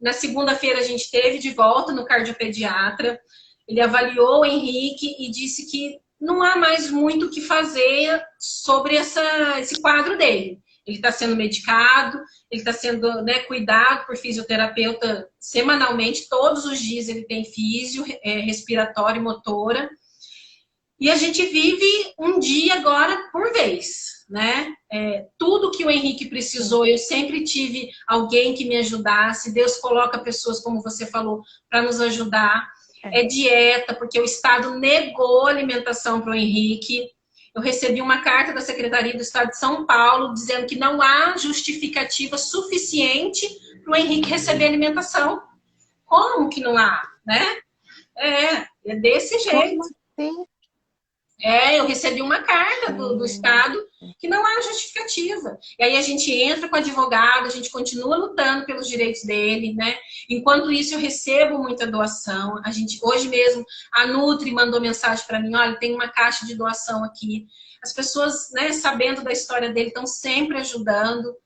Na segunda-feira, a gente teve de volta no cardiopediatra. Ele avaliou o Henrique e disse que não há mais muito o que fazer sobre esse quadro dele. Ele está sendo medicado, ele está sendo, né, cuidado por fisioterapeuta semanalmente, todos os dias ele tem físio, respiratório e motora. E a gente vive um dia agora por vez, né? Tudo que o Henrique precisou, eu sempre tive alguém que me ajudasse. Deus coloca pessoas, como você falou, para nos ajudar. É. É dieta, porque o Estado negou alimentação para o Henrique. Eu recebi uma carta da Secretaria do Estado de São Paulo dizendo que não há justificativa suficiente para o Henrique receber alimentação. Como que não há, né? É desse Como jeito. assim? Eu recebi uma carta do Estado que não há justificativa. E aí a gente entra com o advogado, a gente continua lutando pelos direitos dele, né? Enquanto isso, eu recebo muita doação. A gente, hoje mesmo, a Nutri mandou mensagem para mim: olha, tem uma caixa de doação aqui. As pessoas, né, sabendo da história dele, estão sempre ajudando.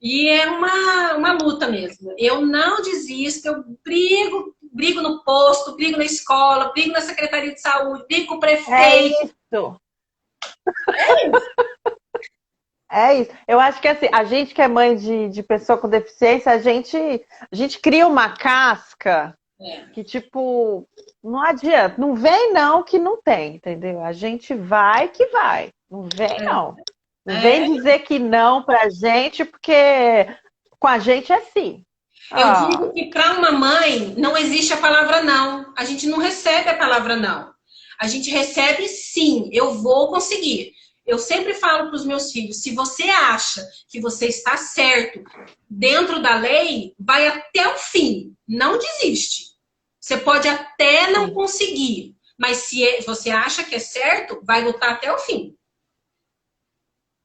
E é uma luta mesmo. Eu não desisto, eu brigo no posto, brigo na escola, brigo na Secretaria de Saúde, brigo com o É prefeito. isso. É isso. Eu acho que assim, a gente que é mãe de pessoa com deficiência, a gente cria uma casca É, que, tipo, não adianta. Não vem não que não tem, entendeu? A gente vai que vai. Não vem não. Não vem é. dizer que não pra gente, porque com a gente é sim. Eu digo Ah, que para uma mãe não existe a palavra não. A gente não recebe a palavra não. A gente recebe sim, eu vou conseguir. Eu sempre falo para os meus filhos: se você acha que você está certo dentro da lei, vai até o fim. Não desiste. Você pode até não sim. conseguir, mas se você acha que é certo, vai lutar até o fim.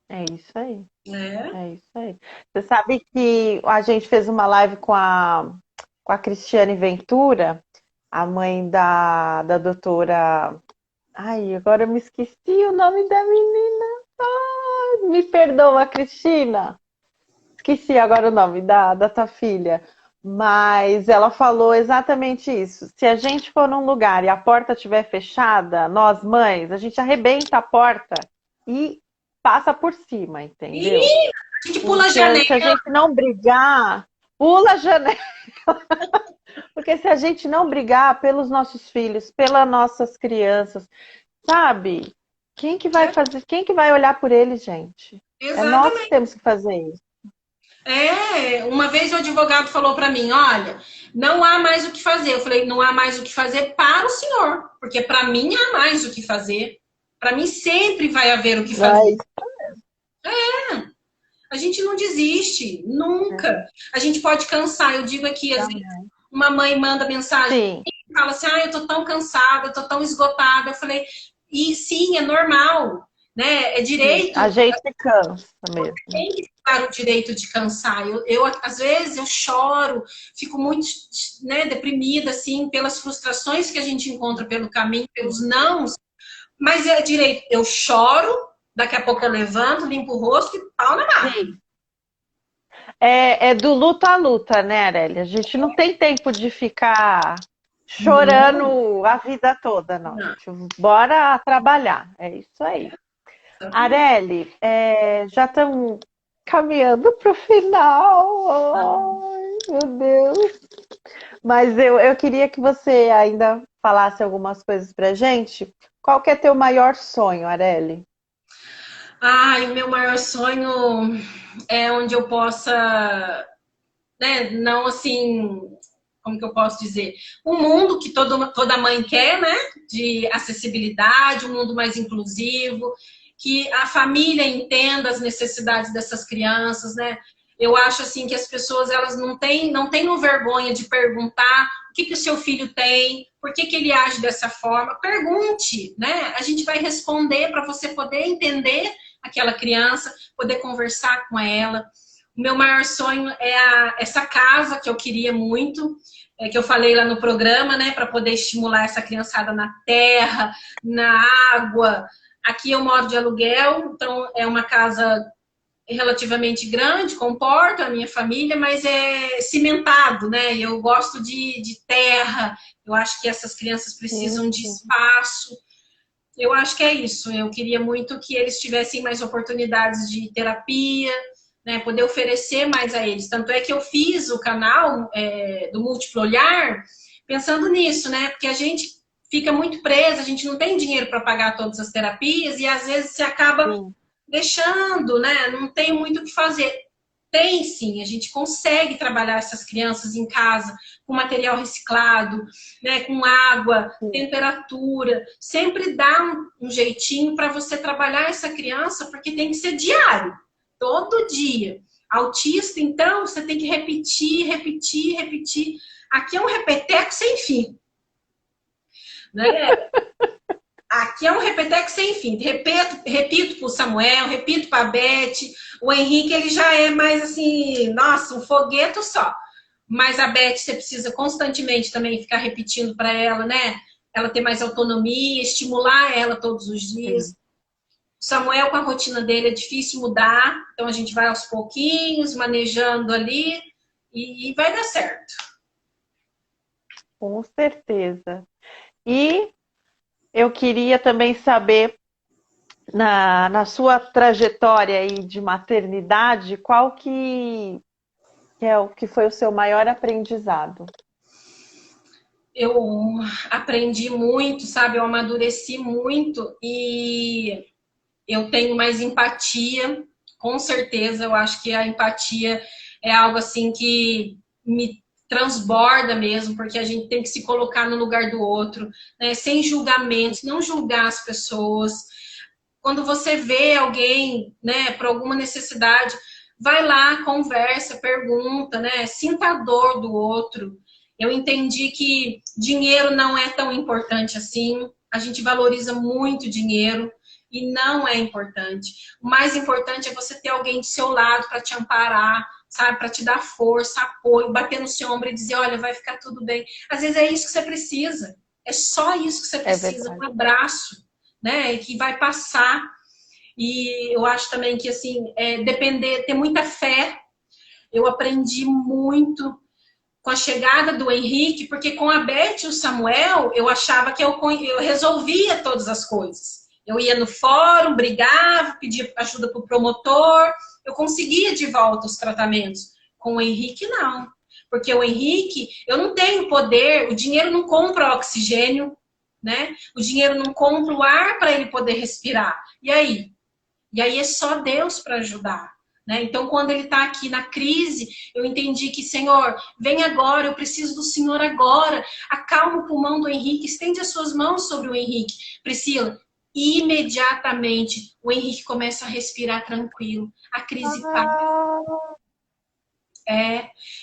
É isso aí. É. É isso aí. Você sabe que a gente fez uma live com a Cristiane Ventura, a mãe da doutora. Ai, agora eu me esqueci o nome da menina. Ai, me perdoa, Cristina. Esqueci agora o nome da tua filha. Mas ela falou exatamente isso. Se a gente for num lugar e a porta estiver fechada, nós mães, a gente arrebenta a porta e passa por cima, entendeu? E a gente pula a Porque se a janela. gente não brigar, pula a janela. Porque se a gente não brigar pelos nossos filhos, pelas nossas crianças, sabe? Quem que vai fazer? Quem que vai olhar por eles, gente? É nós que Exatamente. temos que fazer isso. Uma vez o advogado falou para mim, olha, não há mais o que fazer. Eu falei, não há mais o que fazer para o senhor, porque para mim há mais o que fazer. Para mim sempre vai haver o que fazer. Vai. A gente não desiste, nunca. A gente pode cansar. Eu digo aqui, às vezes, uma mãe manda mensagem Sim, e fala assim, eu tô tão cansada, eu tô tão esgotada. Eu falei, e sim, é normal, né? É sim. direito. A gente cansa mesmo. Tem que dar o direito de cansar. Às vezes, eu choro, fico muito, né, deprimida, assim, pelas frustrações que a gente encontra pelo caminho, pelos nãos, mas é direito. Eu choro, daqui a pouco eu levanto, limpo o rosto e pau na máquina. Sim. É do luta a luta, né, Arélia? A gente não tem tempo de ficar Não, chorando a vida toda, não, não. gente. Bora trabalhar. É isso aí. Areli, já estamos caminhando para o final. Ai, meu Deus. Mas eu queria que você ainda falasse algumas coisas pra gente. Qual que é teu maior sonho, Areli? Ai, o meu maior sonho é onde eu possa, né, não assim, como que eu posso dizer? Um mundo que toda mãe quer, né? De acessibilidade, um mundo mais inclusivo, que a família entenda as necessidades dessas crianças, né? Eu acho assim que as pessoas elas não têm vergonha de perguntar o que o seu filho tem, por que ele age dessa forma. Pergunte, né? A gente vai responder para você poder entender aquela criança, poder conversar com ela. O meu maior sonho é essa casa que eu queria muito, que eu falei lá no programa, né, para poder estimular essa criançada na terra, na água. Aqui eu moro de aluguel, então é uma casa relativamente grande, comporta a minha família, mas é cimentado, né? Eu gosto de terra, eu acho que essas crianças Sim, precisam de sim. espaço. Eu acho que é isso. Eu queria muito que eles tivessem mais oportunidades de terapia, né, poder oferecer mais a eles. Tanto é que eu fiz o canal do Múltiplo Olhar pensando nisso, né? Porque a gente fica muito presa, a gente não tem dinheiro para pagar todas as terapias e às vezes se acaba Sim. deixando, né? Não tem muito o que fazer. Tem sim, a gente consegue trabalhar essas crianças em casa com material reciclado, né, com água, Sim. temperatura. Sempre dá um jeitinho para você trabalhar essa criança, porque tem que ser diário, todo dia. Autista, então, você tem que repetir, repetir, repetir. Aqui é um repeteco sem fim, né? Aqui é um repeteco sem fim. Repito para o Samuel, repito para a Beth. O Henrique, ele já é mais assim, nossa, um fogueto só. Mas a Beth, você precisa constantemente também ficar repetindo para ela, né? Ela ter mais autonomia, estimular ela todos os dias. Sim. O Samuel, com a rotina dele, é difícil mudar. Então a gente vai aos pouquinhos, manejando ali e vai dar certo. Com certeza. E eu queria também saber, na sua trajetória aí de maternidade, qual que é o que foi o seu maior aprendizado? Eu aprendi muito, sabe? Eu amadureci muito e eu tenho mais empatia, com certeza. Eu acho que a empatia é algo assim que me transborda mesmo, porque a gente tem que se colocar no lugar do outro, né? Sem julgamentos, não julgar as pessoas. Quando você vê alguém, né, por alguma necessidade, vai lá, conversa, pergunta, né? Sinta a dor do outro. Eu entendi que dinheiro não é tão importante assim. A gente valoriza muito dinheiro e não é importante. O mais importante é você ter alguém do seu lado para te amparar, sabe, para te dar força, apoio, bater no seu ombro e dizer, olha, vai ficar tudo bem. Às vezes é isso que você precisa. É só isso que você É precisa, verdade. um abraço, né? E que vai passar. E eu acho também que assim, depender, ter muita fé. Eu aprendi muito com a chegada do Henrique, porque com a Beth e o Samuel, eu achava que eu resolvia todas as coisas. Eu ia no fórum, brigava, pedia ajuda para o promotor, eu conseguia de volta os tratamentos. Com o Henrique, não. Porque o Henrique, eu não tenho poder, o dinheiro não compra oxigênio, né? O dinheiro não compra o ar para ele poder respirar. E aí? E aí é só Deus para ajudar. Né? Então, quando ele está aqui na crise, eu entendi que, Senhor, vem agora, eu preciso do Senhor agora. Acalma o pulmão do Henrique, estende as suas mãos sobre o Henrique. Priscila, imediatamente o Henrique começa a respirar tranquilo. A crise para.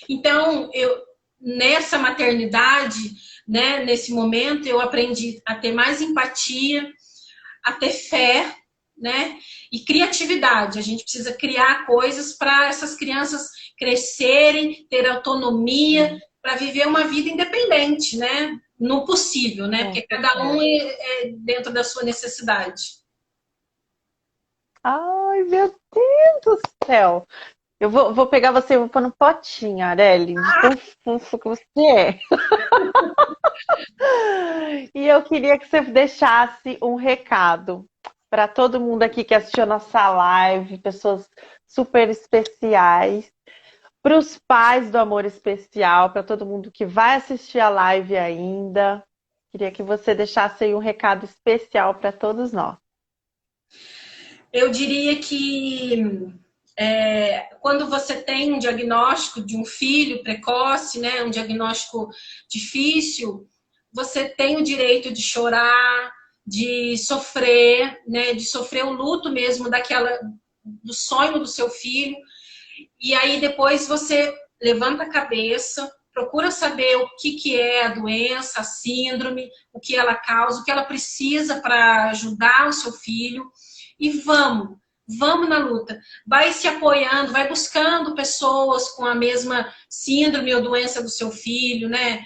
Então, nessa maternidade, né, nesse momento, eu aprendi a ter mais empatia, a ter fé, né? E criatividade. A gente precisa criar coisas para essas crianças crescerem, ter autonomia, para viver uma vida independente, né? No possível, né? Porque cada um é dentro da sua necessidade. Ai, meu Deus do céu! Eu vou pegar você e vou pôr no potinho, Arely, de tão fofo que você é. E eu queria que você deixasse um recado para todo mundo aqui que assistiu a nossa live, pessoas super especiais, para os pais do Amor Especial, para todo mundo que vai assistir a live ainda. Queria que você deixasse aí um recado especial para todos nós. Eu diria que quando você tem um diagnóstico de um filho precoce, né, um diagnóstico difícil, você tem o direito de chorar, de sofrer, né, de sofrer o luto mesmo do sonho do seu filho. E aí depois você levanta a cabeça, procura saber o que é a doença, a síndrome, o que ela causa, o que ela precisa para ajudar o seu filho. E vamos na luta. Vai se apoiando, vai buscando pessoas com a mesma síndrome ou doença do seu filho, né?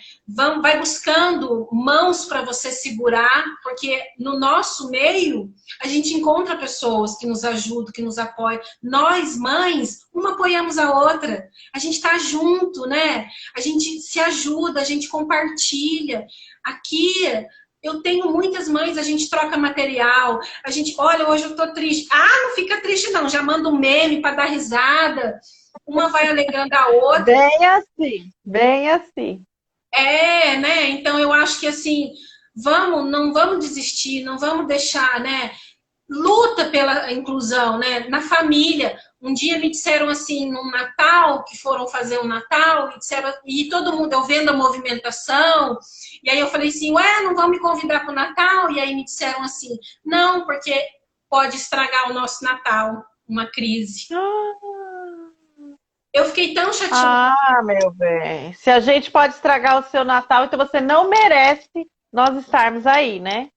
Vai buscando mãos para você segurar, porque no nosso meio a gente encontra pessoas que nos ajudam, que nos apoiam. Nós, mães, uma apoiamos a outra. A gente está junto, né? A gente se ajuda, a gente compartilha. Aqui eu tenho muitas mães, a gente troca material, a gente, olha, hoje eu tô triste. Ah, não fica triste não, já manda um meme para dar risada. Uma vai alegando a outra. Bem assim, bem assim. Né? Então eu acho que assim, não vamos desistir, não vamos deixar, né? Luta pela inclusão, né? Na família. Um dia me disseram assim, no Natal, que foram fazer um Natal, e todo mundo, eu vendo a movimentação, e aí eu falei assim, ué, não vão me convidar para o Natal? E aí me disseram assim, não, porque pode estragar o nosso Natal, uma crise. Eu fiquei tão chateada. Ah, meu bem. Se a gente pode estragar o seu Natal, então você não merece nós estarmos aí, né?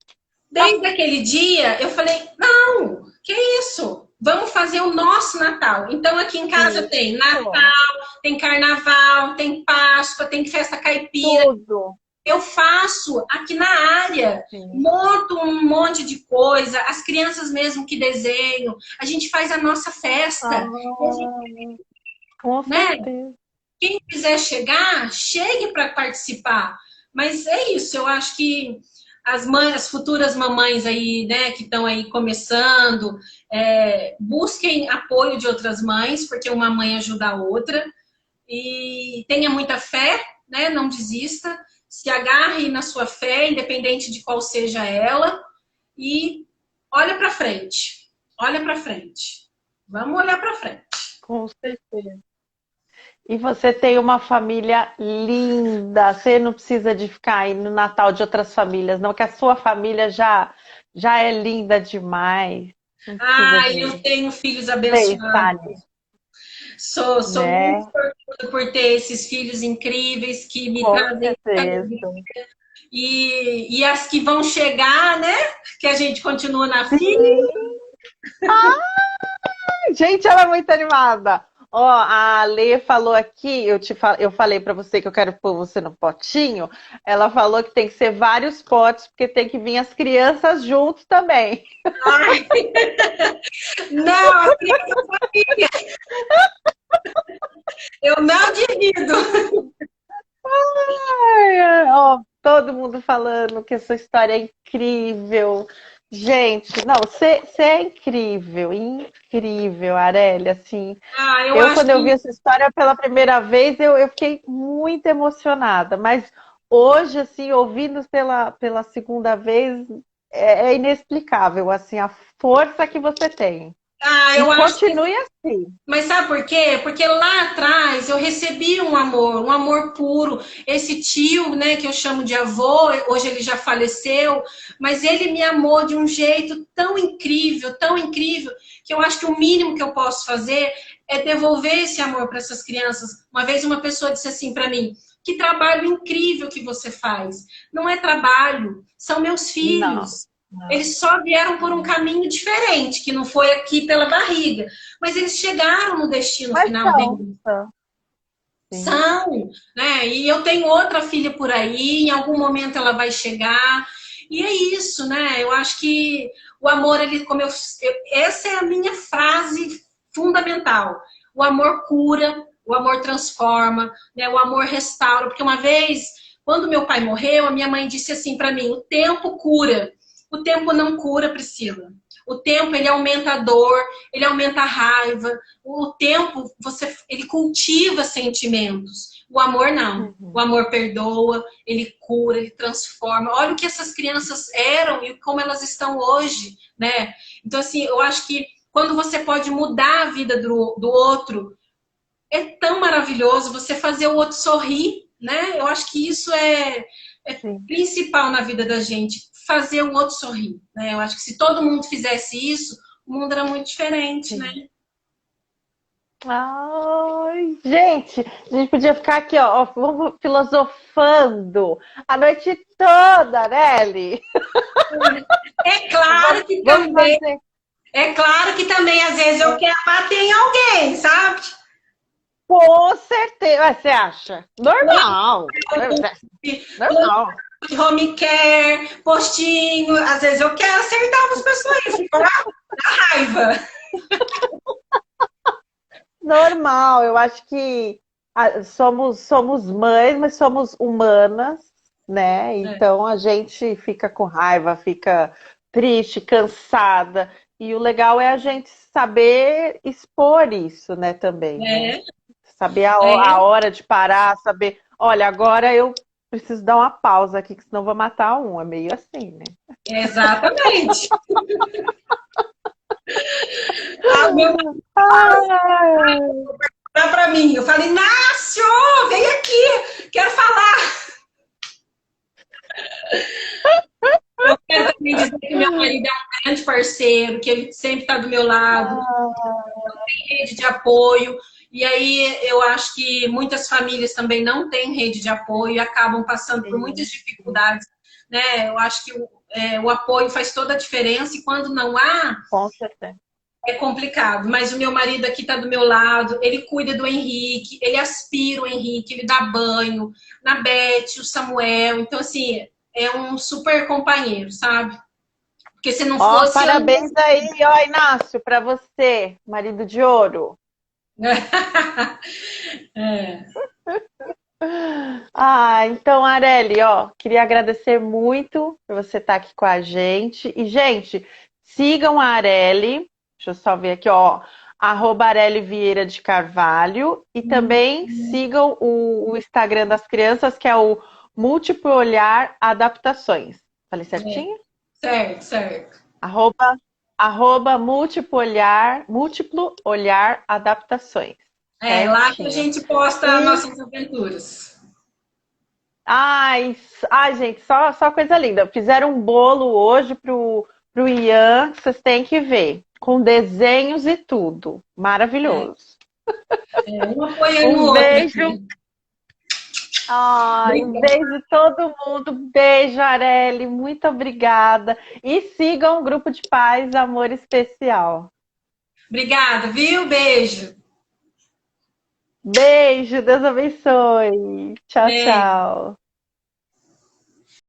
Desde aquele dia, eu falei, não, que isso? Vamos fazer o nosso Natal. Então, aqui em casa tem Natal, tem Carnaval, tem Páscoa, tem festa caipira. Tudo. Eu faço aqui na área, monto um monte de coisa, as crianças mesmo que desenham, a gente faz a nossa festa. Com certeza. Quem quiser chegar, chegue para participar. Mas é isso, eu acho que as futuras mamães aí, né, que estão aí começando, busquem apoio de outras mães, porque uma mãe ajuda a outra. E tenha muita fé, né, não desista. Se agarre na sua fé, independente de qual seja ela, e olha para frente. Olha para frente. Vamos olhar para frente. Com certeza. E você tem uma família linda. Você não precisa de ficar aí no Natal de outras famílias, não, que a sua família já é linda demais. Eu tenho filhos abençoados. Sou muito sortuda por ter esses filhos incríveis que me trazem alegria. E as que vão chegar, né? Que a gente continua na fila. Gente, ela é muito animada. Ó, a Lê falou aqui, eu falei pra você que eu quero pôr você no potinho. Ela falou que tem que ser vários potes, porque tem que vir as crianças juntos também. Ai. Não, as crianças família. Eu não divido. todo mundo falando que a sua história é incrível. Gente, não, você é incrível, incrível, Arely, assim. Ah, eu Eu, acho quando eu vi que essa história pela primeira vez, eu fiquei muito emocionada. Mas hoje, assim, ouvindo pela segunda vez, é inexplicável, assim, a força que você tem. E eu acho que continue assim. Mas sabe por quê? Porque lá atrás eu recebi um amor puro. Esse tio, né, que eu chamo de avô, hoje ele já faleceu, mas ele me amou de um jeito tão incrível, que eu acho que o mínimo que eu posso fazer é devolver esse amor para essas crianças. Uma vez uma pessoa disse assim para mim: que trabalho incrível que você faz. Não é trabalho, são meus Não, filhos. não. Eles só vieram por um caminho diferente, que não foi aqui pela barriga. Mas eles chegaram no destino Mas final são, deles. são, sim. São, né? E eu tenho outra filha por aí, em algum momento ela vai chegar. E é isso, né? Eu acho que o amor, ele, essa é a minha frase fundamental. O amor cura, o amor transforma, né? O amor restaura. Porque uma vez, quando meu pai morreu, a minha mãe disse assim para mim: o tempo cura. O tempo não cura, Priscila. O tempo, ele aumenta a dor, ele aumenta a raiva. O tempo, ele cultiva sentimentos. O amor não. O Uhum. amor perdoa, ele cura, ele transforma. Olha o que essas crianças eram e como elas estão hoje, né? Então, assim, eu acho que quando você pode mudar a vida do outro, é tão maravilhoso você fazer o outro sorrir, né? Eu acho que isso é Sim, principal na vida da gente, fazer o outro sorrir, né? Eu acho que se todo mundo fizesse isso, o mundo era muito diferente, né? sim. Ai, gente, a gente podia ficar aqui, ó, vamos filosofando a noite toda, Nelly. É claro que Vamos também, fazer. é claro que também às vezes eu quero bater em alguém, sabe? Com certeza. Você acha? Normal. Normal. Home care, postinho, às vezes eu quero acertar umas pessoas, fico na raiva. Normal. Eu acho que somos mães, mas somos humanas, né? É, Então a gente fica com raiva, fica triste, cansada. E o legal é a gente saber expor isso, né, também, né? é, Saber é, a hora de parar, saber, olha, agora eu preciso dar uma pausa aqui, que senão eu vou matar um. É meio assim, né? exatamente. Ah, o meu Ai, dá pra mim. Eu falei, Inácio, vem aqui, quero falar. Eu quero também dizer que meu marido é um grande parceiro, que ele sempre está do meu lado, tem rede de apoio. E aí eu acho que muitas famílias também não têm rede de apoio e acabam passando por muitas sim, dificuldades, né? Eu acho que o apoio faz toda a diferença e quando não há, com certeza. é complicado. Mas o meu marido aqui está do meu lado, ele cuida do Henrique, ele aspira o Henrique, ele dá banho na Beth, o Samuel. Então, assim, é um super companheiro, sabe? Porque se não Ó, fosse, eu não. parabéns aí, ó, Inácio, para você, marido de ouro. É. Ah, então, Arely, ó, queria agradecer muito por você estar aqui com a gente. E, gente, sigam a Arely, deixa eu só ver aqui, ó, @Arely Vieira de Carvalho. E também sigam o Instagram das crianças, que é o Múltiplo Olhar Adaptações. Falei certinho? Certo, certo. Arroba, múltiplo olhar adaptações. É lá que a Certinho. gente posta E, nossas aventuras. ai, gente, só coisa linda. Fizeram um bolo hoje pro Ian, que vocês têm que ver. Com desenhos e tudo. É, Maravilhoso. um apoiando o Um outro beijo. aqui. Ai, um beijo de todo mundo. Beijo, Arely. Muito obrigada. E sigam o grupo de pais Amor Especial. Obrigada, viu? Beijo. Beijo, Deus abençoe. Tchau, Beijo. tchau.